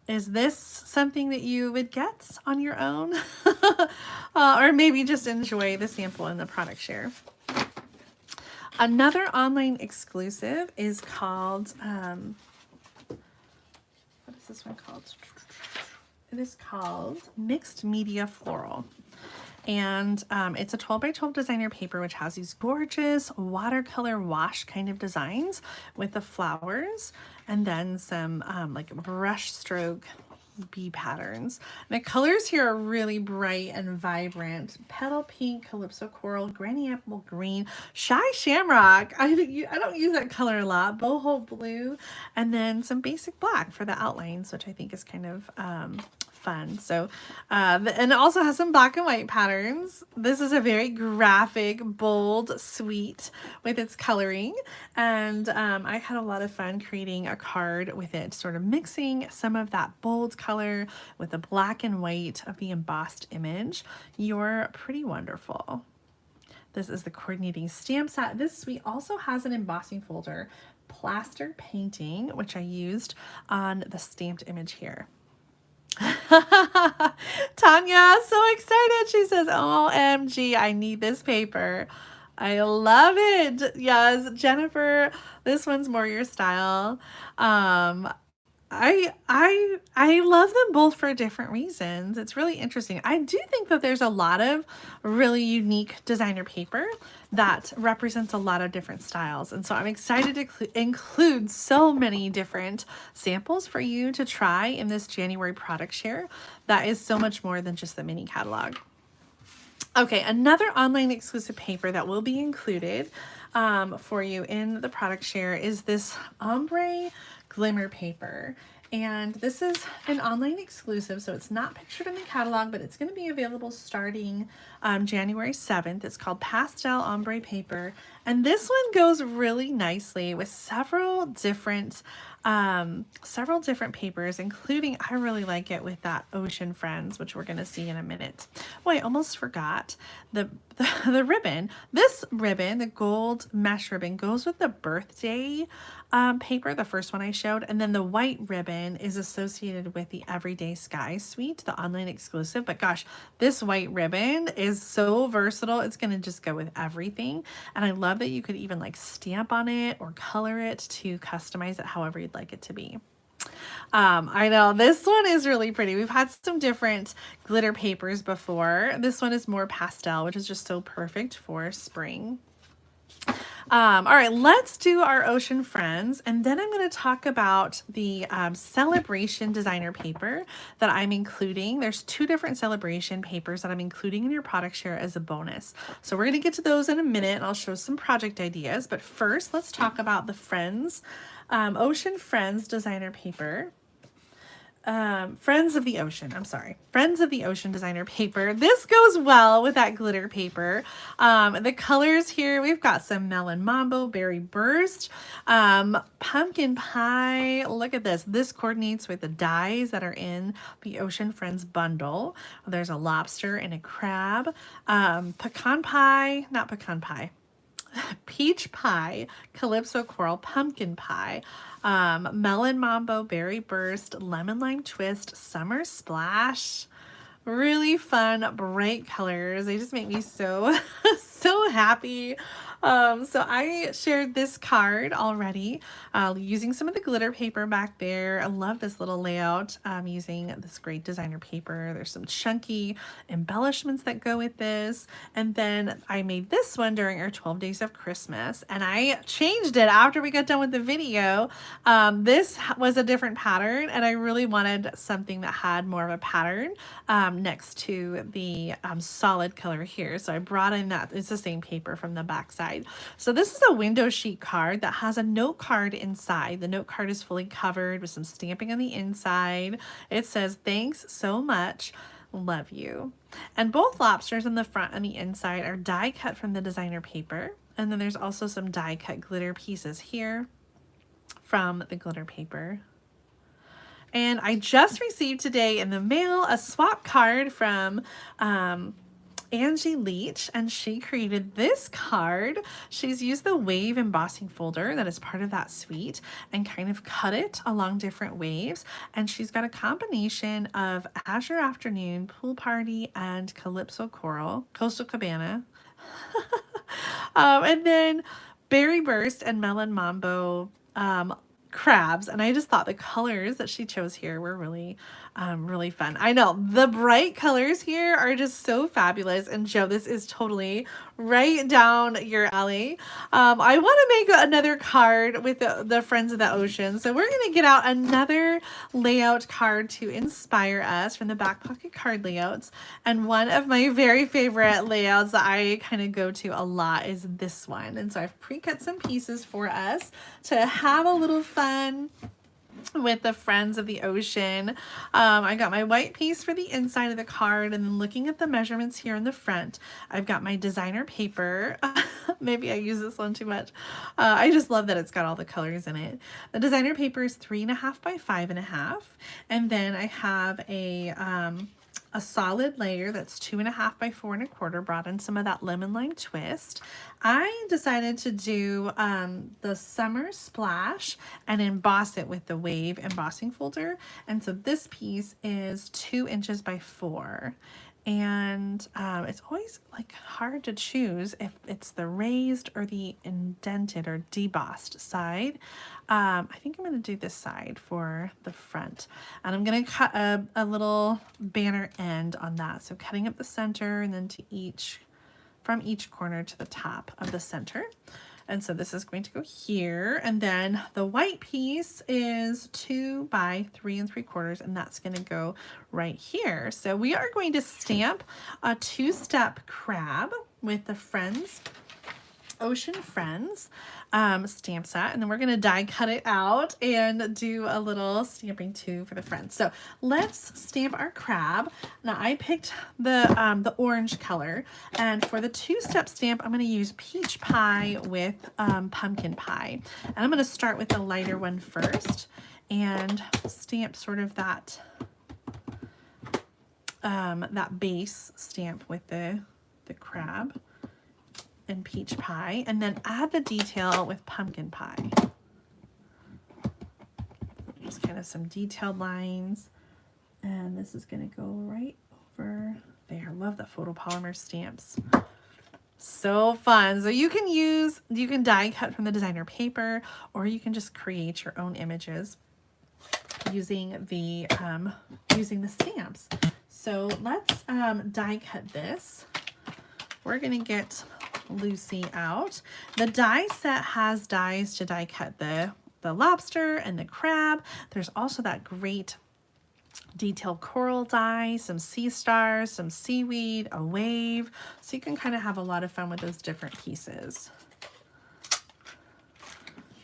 [SPEAKER 1] Is this something that you would get on your own? Or maybe just enjoy the sample in the product share. Another online exclusive is called, what is this one called? It is called Mixed Media Floral. And it's a 12 by 12 designer paper, which has these gorgeous watercolor wash kind of designs with the flowers and then some like brush stroke bee patterns. And the colors here are really bright and vibrant. Petal pink, calypso coral, granny apple green, shy shamrock. I don't use that color a lot. Boho blue, and then some basic black for the outlines, which I think is kind of fun. So, and it also has some black and white patterns. This is a very graphic, bold suite with its coloring. And I had a lot of fun creating a card with it, sort of mixing some of that bold color with the black and white of the embossed image. You're pretty wonderful. This is the coordinating stamp set. This suite also has an embossing folder, plaster painting, which I used on the stamped image here. Tanya, so excited. She says, OMG, I need this paper. I love it. Yes, Jennifer, this one's more your style. I love them both for different reasons. It's really interesting. I do think that there's a lot of really unique designer paper that represents a lot of different styles. And so I'm excited to include so many different samples for you to try in this January product share. That is so much more than just the mini catalog. Okay, another online exclusive paper that will be included for you in the product share is this Ombre Glimmer paper. And this is an online exclusive, so it's not pictured in the catalog, but it's going to be available starting January 7th. It's called Pastel Ombre Paper, and this one goes really nicely with several different papers, including, I really like it with that Ocean Friends, which we're going to see in a minute. Oh, I almost forgot the ribbon. This ribbon, the gold mesh ribbon, goes with the birthday paper, the first one I showed, and then the white ribbon is associated with the Everyday Sky suite, the online exclusive. But gosh, this white ribbon is so versatile. It's going to just go with everything. And I love that you could even like stamp on it or color it to customize it however you'd like it to be. I know this one is really pretty. We've had some different glitter papers before. This one is more pastel, which is just so perfect for spring. All right, let's do our Ocean Friends, and then I'm going to talk about the celebration designer paper that I'm including. There's two different celebration papers that I'm including in your product share as a bonus. So we're going to get to those in a minute, and I'll show some project ideas. But first, let's talk about the Friends, Ocean Friends designer paper. Friends of the Ocean, I'm sorry. Friends of the Ocean designer paper. This goes well with that glitter paper. The colors here, we've got some Melon Mambo, Berry Burst, Pumpkin Pie. Look at this. This coordinates with the dies that are in the Ocean Friends bundle. There's a lobster and a crab. Pecan Pie, not pecan pie. peach pie, calypso coral, pumpkin pie, melon mambo, berry burst, lemon lime twist, summer splash. Really fun, bright colors. They just make me so, so happy. So I shared this card already using some of the glitter paper back there. I love this little layout using this great designer paper. There's some chunky embellishments that go with this. And then I made this one during our 12 days of Christmas, and I changed it after we got done with the video. This was a different pattern, and I really wanted something that had more of a pattern next to the solid color here. So I brought in that. It's the same paper from the back side. So this is a window sheet card that has a note card inside. The note card is fully covered with some stamping on the inside. It says, "Thanks so much. Love you." And both lobsters on the front and the inside are die cut from the designer paper. And then there's also some die cut glitter pieces here from the glitter paper. And I just received today in the mail a swap card from Angie Leach, and she created this card. She's used the wave embossing folder that is part of that suite and kind of cut it along different waves. And she's got a combination of Azure Afternoon, Pool Party, and Calypso Coral, Coastal Cabana. And then Berry Burst and Melon Mambo crabs. And I just thought the colors that she chose here were really really fun. I know the bright colors here are just so fabulous, and Joe, this is totally right down your alley. I want to make another card with the Friends of the Ocean, so we're going to get out another layout card to inspire us from the Back Pocket Card Layouts. And one of my very favorite layouts that I kind of go to a lot is this one, and so I've pre-cut some pieces for us to have a little fun with the Friends of the Ocean. I got my white piece for the inside of the card, and then looking at the measurements here in the front, I've got my designer paper. Maybe I use this one too much. I just love that it's got all the colors in it. The designer paper is 3.5 by 5.5, and then I have a solid layer that's 2.5 by 4.25, brought in some of that lemon lime twist. I decided to do the summer splash and emboss it with the wave embossing folder. And so this piece is 2 inches by 4. And it's always like hard to choose if it's the raised or the indented or debossed side. I think I'm going to do this side for the front, and I'm going to cut a little banner end on that. So cutting up the center and then from each corner to the top of the center. And so this is going to go here, and then the white piece is 2 by 3.75, and that's going to go right here. So we are going to stamp a 2-step crab with the Friends, Ocean Friends stamp set, and then we're going to die cut it out and do a little stamping too for the Friends. So let's stamp our crab. Now I picked the orange color, and for the 2-step stamp I'm going to use peach pie with pumpkin pie, and I'm going to start with the lighter one first and stamp sort of that that base stamp with the crab and peach pie, and then add the detail with pumpkin pie. Just kind of some detailed lines, and this is going to go right over there. Love the photopolymer stamps. So fun. So you can die cut from the designer paper, or you can just create your own images using the stamps. So let's die cut this. We're going to get Lucy out. The die set has dies to die cut the lobster and the crab. There's also that great detailed coral die, some sea stars, some seaweed, a wave. So you can kind of have a lot of fun with those different pieces.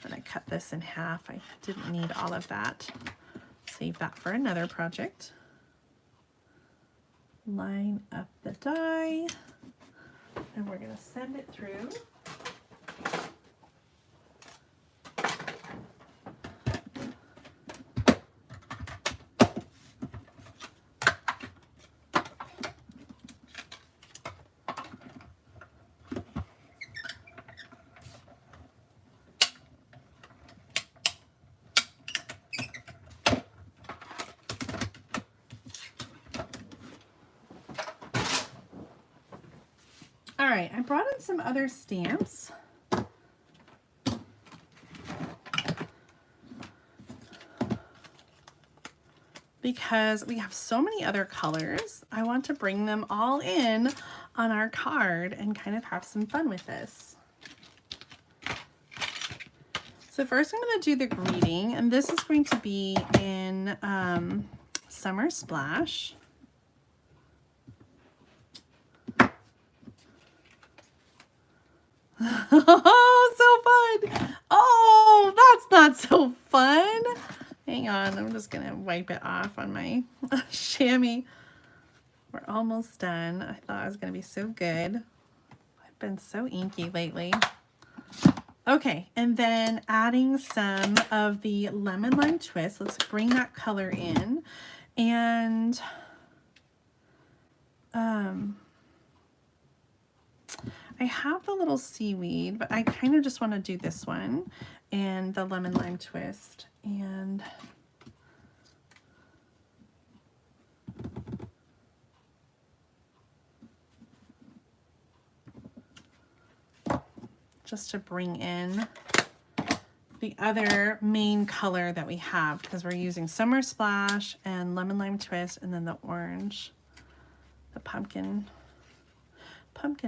[SPEAKER 1] And I cut this in half. I didn't need all of that. Save that for another project. Line up the die. And we're going to send it through. right, I brought in some other stamps. Because we have so many other colors, I want to bring them all in on our card and kind of have some fun with this. So first I'm going to do the greeting, and this is going to be in Summer Splash. Oh, so fun. Oh, that's not so fun. Hang on, I'm just going to wipe it off on my chamois. We're almost done. I thought it was going to be so good. I've been so inky lately. Okay, and then adding some of the lemon lime twist. Let's bring that color in. And I have the little seaweed, but I kind of just want to do this one and the lemon lime twist. And just to bring in the other main color that we have, because we're using Summer Splash and lemon lime twist, and then the orange, the pumpkin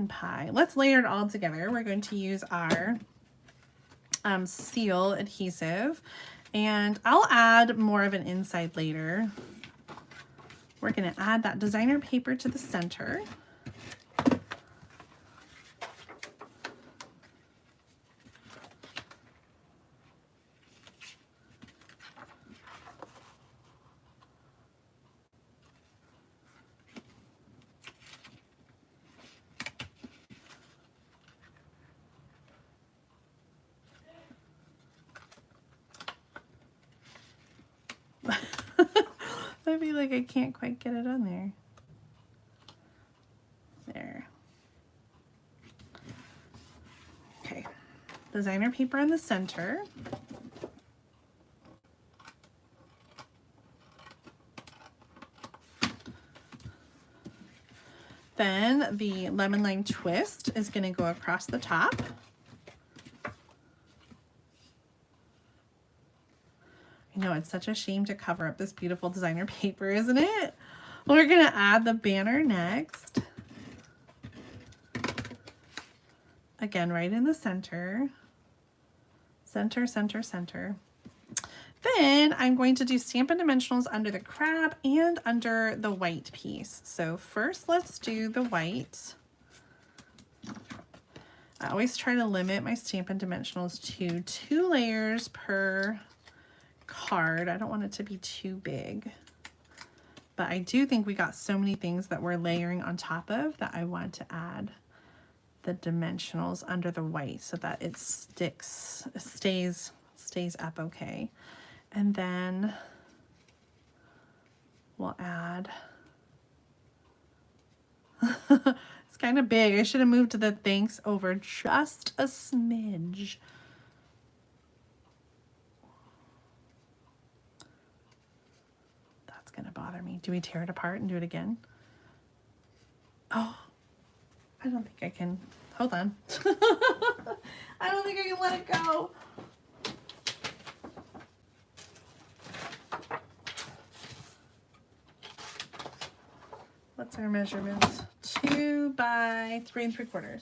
[SPEAKER 1] pie. Let's layer it all together. We're going to use our seal adhesive, and I'll add more of an inside later. We're going to add that designer paper to the center. I feel like I can't quite get it on there. There. Okay. Designer paper in the center. Then the lemon lime twist is going to go across the top. I know, it's such a shame to cover up this beautiful designer paper, isn't it? We're going to add the banner next. Again, right in the center. Center, center, center. Then I'm going to do Stampin' Dimensionals under the crab and under the white piece. So first let's do the white. I always try to limit my Stampin' Dimensionals to 2 layers per card. I don't want it to be too big, but I do think we got so many things that we're layering on top of that I want to add the dimensionals under the white so that it stays up okay. And then we'll add it's kind of big. I should have moved the thanks over just a smidge. Gonna bother me. Do we tear it apart and do it again? Oh, I don't think I can. Hold on. I don't think I can let it go. What's our measurements? 2 by 3 3/4.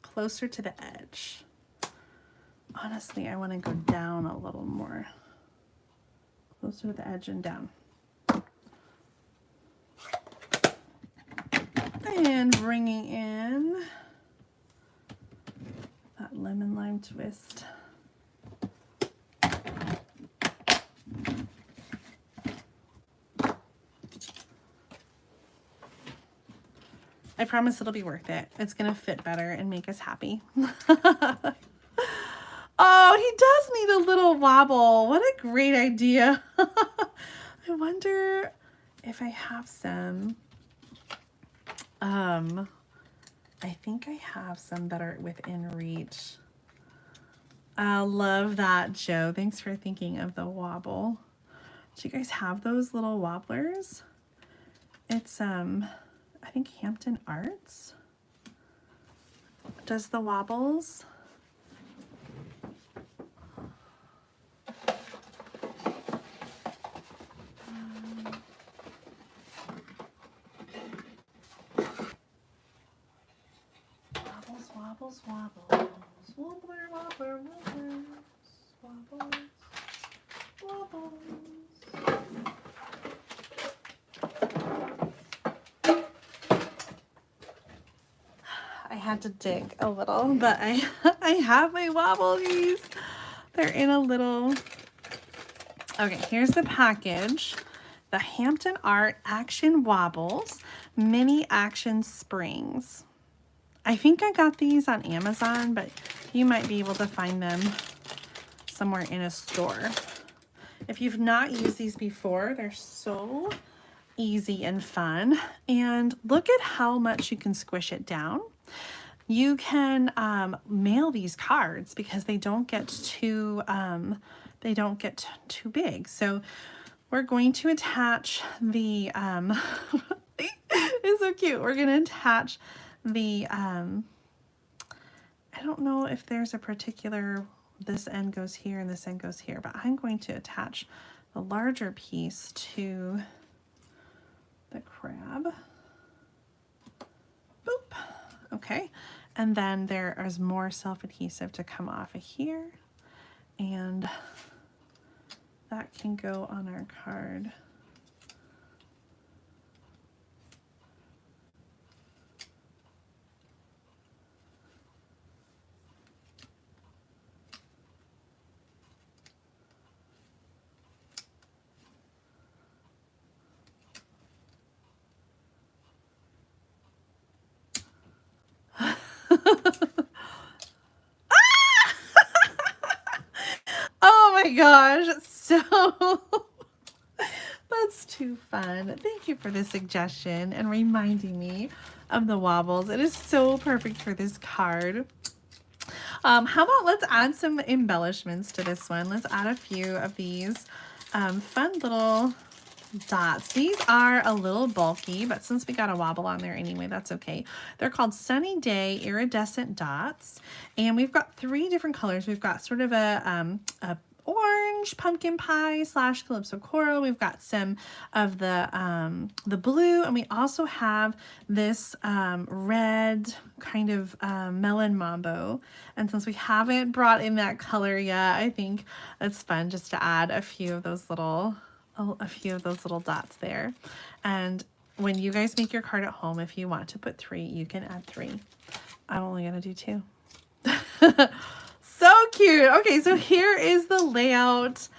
[SPEAKER 1] Closer to the edge. Honestly, I want to go down a little more. Closer to the edge and down. And bringing in that lemon lime twist. I promise it'll be worth it. It's gonna fit better and make us happy. Oh, he does need a little wobble. What a great idea. I wonder if I have some. I think I have some that are within reach. I love that, Joe. Thanks for thinking of the wobble. Do you guys have those little wobblers? It's I think Hampton Arts does the wobbles. Wobbles, wobbles, wobbler, wobbler, wobblers, wobbles, wobbles. I had to dig a little, but I have my wobblies. They're in a little. Okay, here's the package. The Hampton Art Action Wobbles Mini Action Springs. I think I got these on Amazon, but you might be able to find them somewhere in a store. If you've not used these before, they're so easy and fun. And look at how much you can squish it down. You can mail these cards because they don't get too big. So we're going to attach the it's so cute. We're going to attach the I don't know if there's a particular, this end goes here and this end goes here, but I'm going to attach the larger piece to the crab. Boop. Okay, and then there is more self-adhesive to come off of here, and that can go on our card. Oh my gosh, so that's too fun. Thank you for the suggestion and reminding me of the wobbles. It is so perfect for this card. How about let's add some embellishments to this one. Let's add a few of these fun little dots. These are a little bulky, but since we got a wobble on there anyway, that's okay. They're called Sunny Day Iridescent Dots, and we've got 3 different colors. We've got sort of a orange pumpkin pie slash calypso coral. We've got some of the blue, and we also have this red kind of melon mambo. And since we haven't brought in that color yet, I think it's fun just to add a few of those little dots there. And when you guys make your card at home, if you want to put 3, you can add 3. I'm only gonna do 2. So cute. Okay, so here is the layout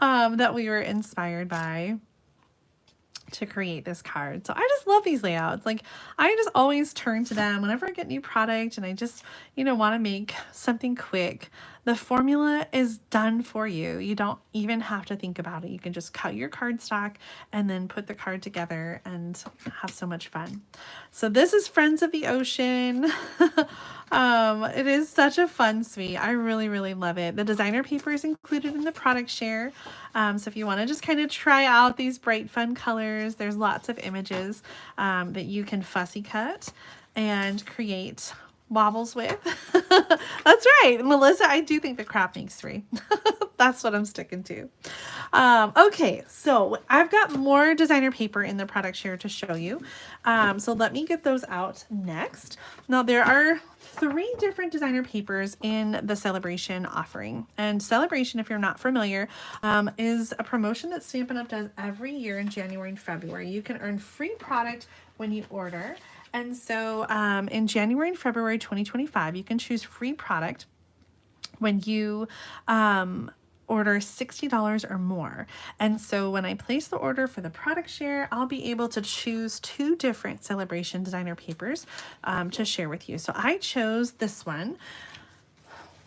[SPEAKER 1] that we were inspired by to create this card. So I just love these layouts. Like, I just always turn to them whenever I get new product and I just, want to make something quick. The formula is done for you. You don't even have to think about it. You can just cut your cardstock and then put the card together and have so much fun. So this is Friends of the Ocean. It is such a fun suite. I really, really love it. The designer paper is included in the product share. So if you want to just kind of try out these bright, fun colors, there's lots of images that you can fussy cut and create wobbles with. That's right, Melissa, I do think the craft makes 3. That's what I'm sticking to. Okay, so I've got more designer paper in the product share to show you. So let me get those out next. Now there are 3 different designer papers in the Celebration offering. And Celebration, if you're not familiar, is a promotion that Stampin' Up! Does every year in January and February. You can earn free product when you order. And so in January and February 2025, you can choose free product when you order $60 or more. And so when I place the order for the product share, I'll be able to choose 2 different Celebration designer papers to share with you. So I chose this one.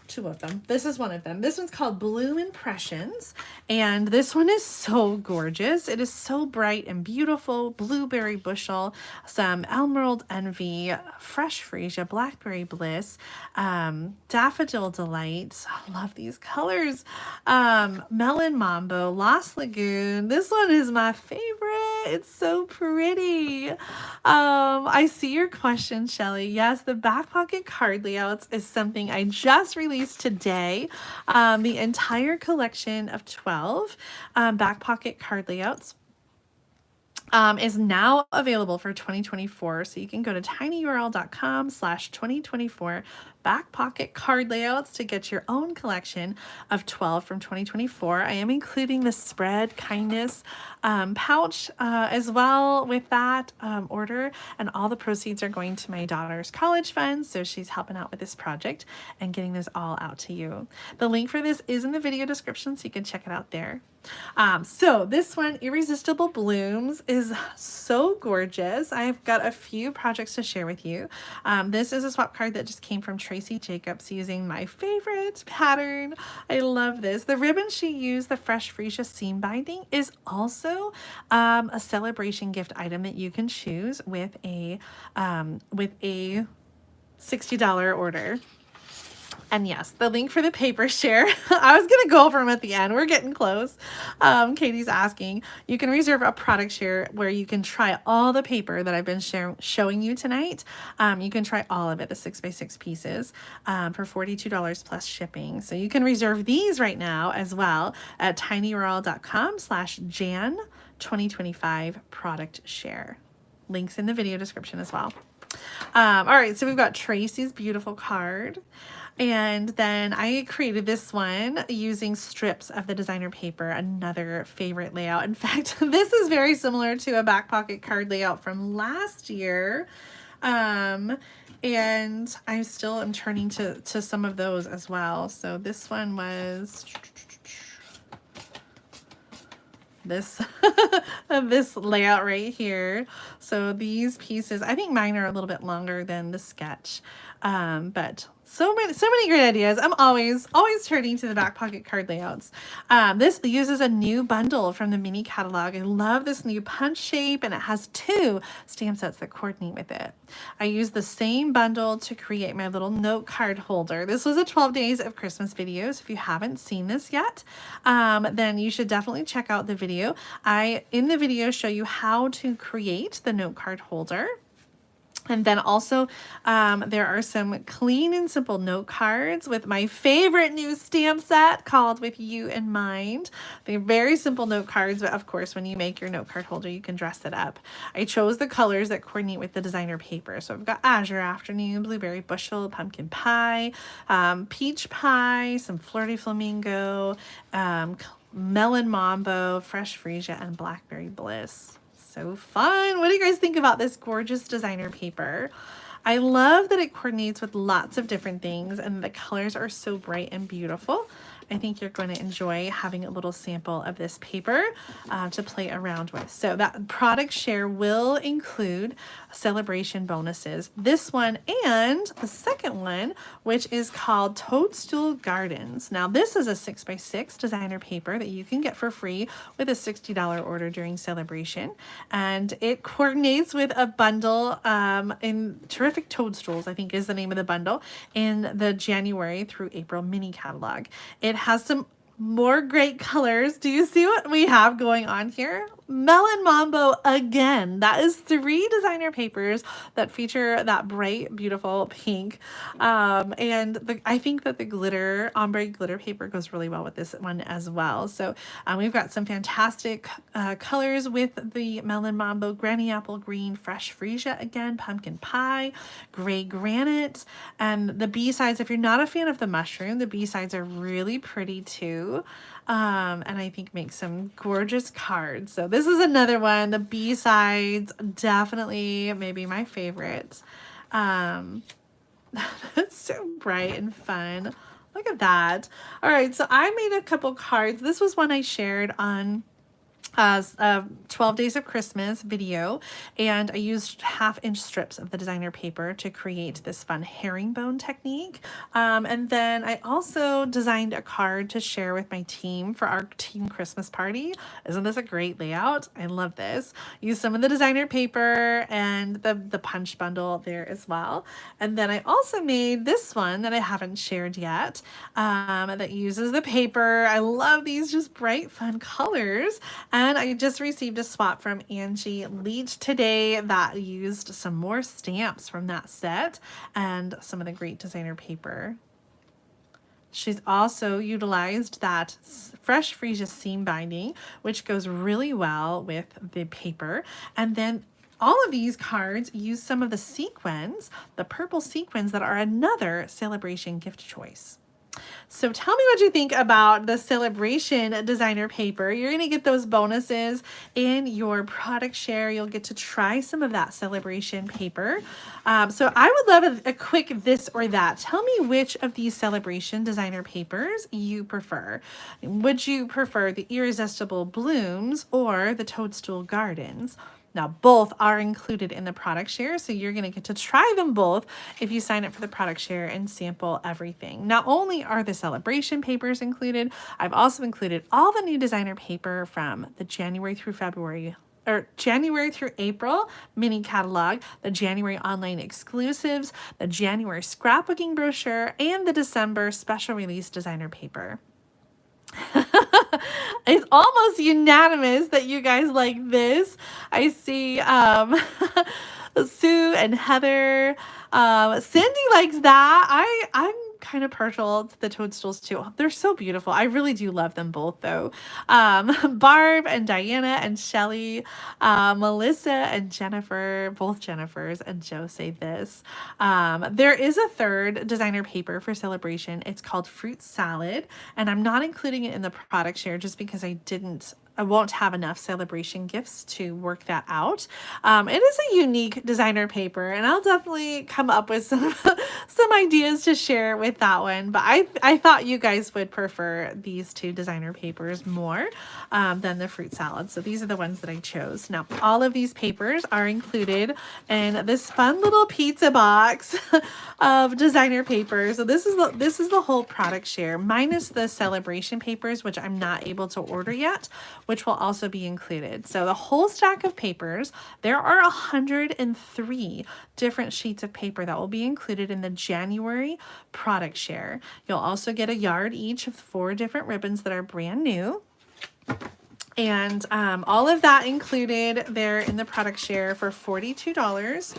[SPEAKER 1] two of them. This is one of them. This one's called Bloom Impressions, and this one is so gorgeous. It is so bright and beautiful. Blueberry bushel, some Emerald Envy, Fresh Freesia, Blackberry Bliss, Daffodil Delight. I love these colors. Melon Mambo, Lost Lagoon. This one is my favorite. It's so pretty. I see your question, Shelly. Yes, the back pocket card layouts is something I just released today. The entire collection of 12 back pocket card layouts is now available for 2024. So you can go to tinyurl.com/2024 back pocket card layouts to get your own collection of 12 from 2024. I am including the Spread Kindness pouch as well with that order, and all the proceeds are going to my daughter's college fund, so she's helping out with this project and getting this all out to you. The link for this is in the video description, so you can check it out there. So this one, Irresistible Blooms, is so gorgeous. I've got a few projects to share with you. This is a swap card that just came from Tracy Jacobs using my favorite pattern. I love this. The ribbon she used, the Fresh Freesia seam binding, is also a celebration gift item that you can choose with a $60 order. And yes, the link for the paper share, I was going to go over them at the end. We're getting close. Katie's asking, you can reserve a product share where you can try all the paper that I've been showing you tonight. You can try all of it, the 6x6 pieces, for $42 plus shipping. So you can reserve these right now as well at tinyurl.com/Jan2025 product share. Links in the video description as well. All right, so we've got Tracy's beautiful card. And then I created this one using strips of the designer paper, another favorite layout. In fact, this is very similar to a back pocket card layout from last year. And I still am turning to some of those as well. So this one was this this layout right here. So these pieces, I think mine are a little bit longer than the sketch, but so many great ideas. I'm always turning to the back pocket card layouts. This uses a new bundle from the mini catalog. I love this new punch shape, and it has 2 stamp sets that coordinate with it. I used the same bundle to create my little note card holder. This was a 12 Days of Christmas video, so if you haven't seen this yet, then you should definitely check out the video. In the video, show you how to create the note card holder. And then also there are some clean and simple note cards with my favorite new stamp set called With You in Mind. They're very simple note cards, but of course when you make your note card holder, you can dress it up. I chose the colors that coordinate with the designer paper. So I've got Azure Afternoon, Blueberry Bushel, Pumpkin Pie, Peach Pie, some Flirty Flamingo, Melon Mambo, Fresh Freesia, and Blackberry Bliss. So fun. What do you guys think about this gorgeous designer paper? I love that it coordinates with lots of different things, and the colors are so bright and beautiful. I think you're going to enjoy having a little sample of this paper to play around with. So that product share will include celebration bonuses. This one and the second one, which is called Toadstool Gardens. Now this is a 6x6 designer paper that you can get for free with a $60 order during celebration. And it coordinates with a bundle in Terrific Toadstools, I think is the name of the bundle, in the January through April mini catalog. It has some more great colors. Do you see what we have going on here? Melon Mambo again. That is 3 designer papers that feature that bright, beautiful pink. And I think that the glitter, ombre glitter paper goes really well with this one as well. So we've got some fantastic colors with the Melon Mambo, Granny Apple Green, Fresh Freesia again, Pumpkin Pie, Gray Granite, and the B-sides. If you're not a fan of the mushroom, the B-sides are really pretty too. And I think make some gorgeous cards. So this is another one. The B-sides, definitely maybe my favorite. It's so bright and fun. Look at that. All right, so I made a couple cards. This was one I shared on a 12 Days of Christmas video, and I used 1/2-inch strips of the designer paper to create this fun herringbone technique. And then I also designed a card to share with my team for our team Christmas party. Isn't this a great layout? I love this. Use some of the designer paper and the punch bundle there as well. And then I also made this one that I haven't shared yet, that uses the paper. I love these just bright, fun colors. And I just received a swap from Angie Leach today that used some more stamps from that set and some of the great designer paper. She's also utilized that fresh freesia seam binding, which goes really well with the paper. And then all of these cards use some of the sequins, the purple sequins that are another celebration gift choice. So tell me what you think about the celebration designer paper. You're going to get those bonuses in your product share. You'll get to try some of that celebration paper. So I would love a quick this or that. Tell me which of these celebration designer papers you prefer. Would you prefer the Irresistible Blooms or the Toadstool Gardens? Now, both are included in the product share, so you're going to get to try them both if you sign up for the product share and sample everything. Not only are the celebration papers included, I've also included all the new designer paper from the January through April mini catalog, the January online exclusives, the January scrapbooking brochure, and the December special release designer paper. It's almost unanimous that you guys like this. I see Sue and Heather. Cindy likes that. I'm kind of partial to the toadstools too. They're so beautiful. I really do love them both though. Barb and Diana and Shelly, Melissa and Jennifer, both Jennifers, and Joe say this. There is a third designer paper for celebration. It's called Fruit Salad, and I'm not including it in the product share just because I won't have enough celebration gifts to work that out. It is a unique designer paper, and I'll definitely come up with some ideas to share with that one. But I thought you guys would prefer these two designer papers more than the fruit salad. So these are the ones that I chose. Now, all of these papers are included in this fun little pizza box of designer paper. So this is the whole product share minus the celebration papers, which I'm not able to order yet, which will also be included. So the whole stack of papers, there are 103 different sheets of paper that will be included in the January product share. You'll also get a yard each of 4 different ribbons that are brand new. And all of that included there in the product share for $42.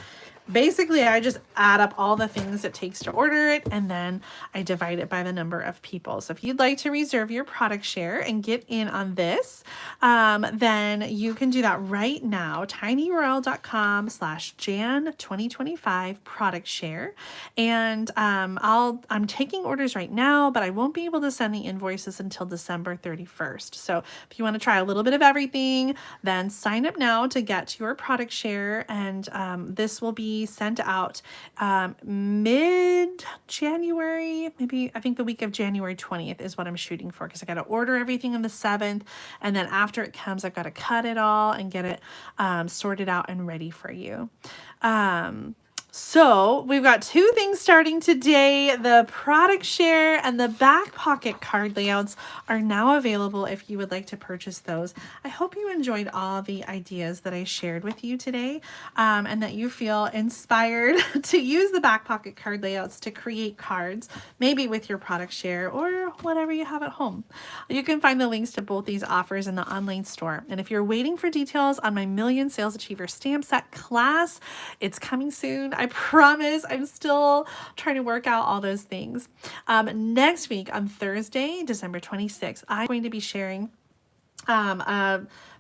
[SPEAKER 1] Basically, I just add up all the things it takes to order it, and then I divide it by the number of people. So if you'd like to reserve your product share and get in on this, then you can do that right now. tinyurl.com/Jan2025 product share. And I'm taking orders right now, but I won't be able to send the invoices until December 31st. So if you want to try a little bit of everything, then sign up now to get your product share, and this will be sent out mid-January, maybe I think the week of January 20th is what I'm shooting for, because I got to order everything on the 7th, and then after it comes, I've got to cut it all and get it sorted out and ready for you. So we've got 2 things starting today. The product share and the back pocket card layouts are now available if you would like to purchase those. I hope you enjoyed all the ideas that I shared with you today, and that you feel inspired to use the back pocket card layouts to create cards, maybe with your product share or whatever you have at home. You can find the links to both these offers in the online store. And if you're waiting for details on my Million Sales Achiever stamp set class, it's coming soon. I promise. I'm still trying to work out all those things. Next week on Thursday, December 26th, I'm going to be sharing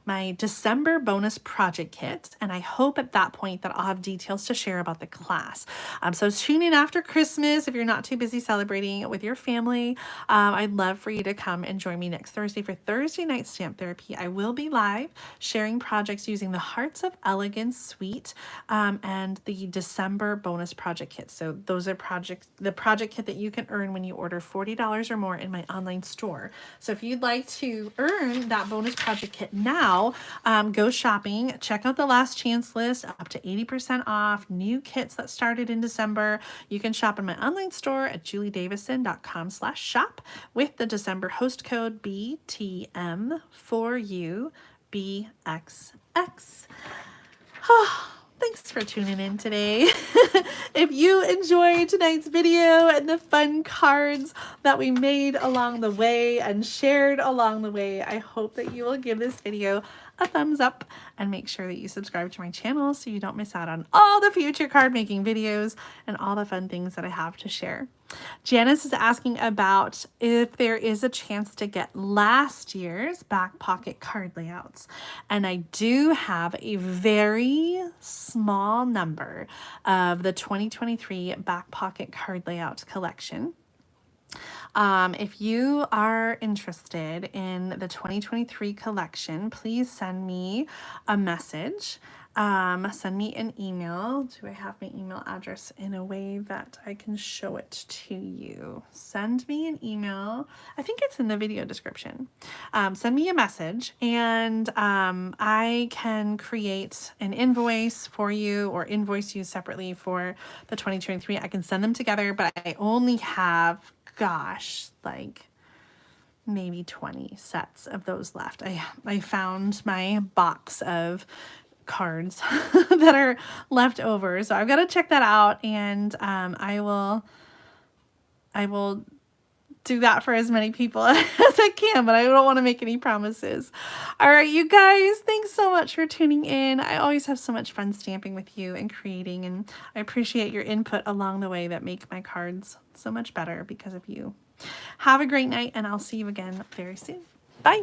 [SPEAKER 1] my December bonus project kit, and I hope at that point that I'll have details to share about the class. So tune in after Christmas if you're not too busy celebrating with your family. I'd love for you to come and join me next Thursday for Thursday Night Stamp Therapy. I will be live sharing projects using the Hearts of Elegance suite and the December bonus project kit. So those are the project kit that you can earn when you order $40 or more in my online store. So if you'd like to earn that bonus project kit now, now, go shopping. Check out the last chance list, up to 80% off, new kits that started in December. You can shop in my online store at juliedavison.com/shop with the December host code BTM4UBXX. Thanks for tuning in today. If you enjoyed tonight's video and the fun cards that we made along the way and shared along the way, I hope that you will give this video a thumbs up and make sure that you subscribe to my channel so you don't miss out on all the future card making videos and all the fun things that I have to share. Janice is asking about if there is a chance to get last year's back pocket card layouts. And I do have a very small number of the 2023 back pocket card layout collection. If you are interested in the 2023 collection, please send me a message. Send me an email. Do I have my email address in a way that I can show it to you? Send me an email. I think it's in the video description. Send me a message and I can create an invoice for you or invoice you separately for the 2023. I can send them together, but I only have, gosh, like maybe 20 sets of those left. I found my box of cards that are left over, so I've got to check that out, and I will do that for as many people as I can, but I don't want to make any promises. All right, you guys, thanks so much for tuning in. I always have so much fun stamping with you and creating, and I appreciate your input along the way that make my cards so much better because of you. Have a great night, and I'll see you again very soon. Bye.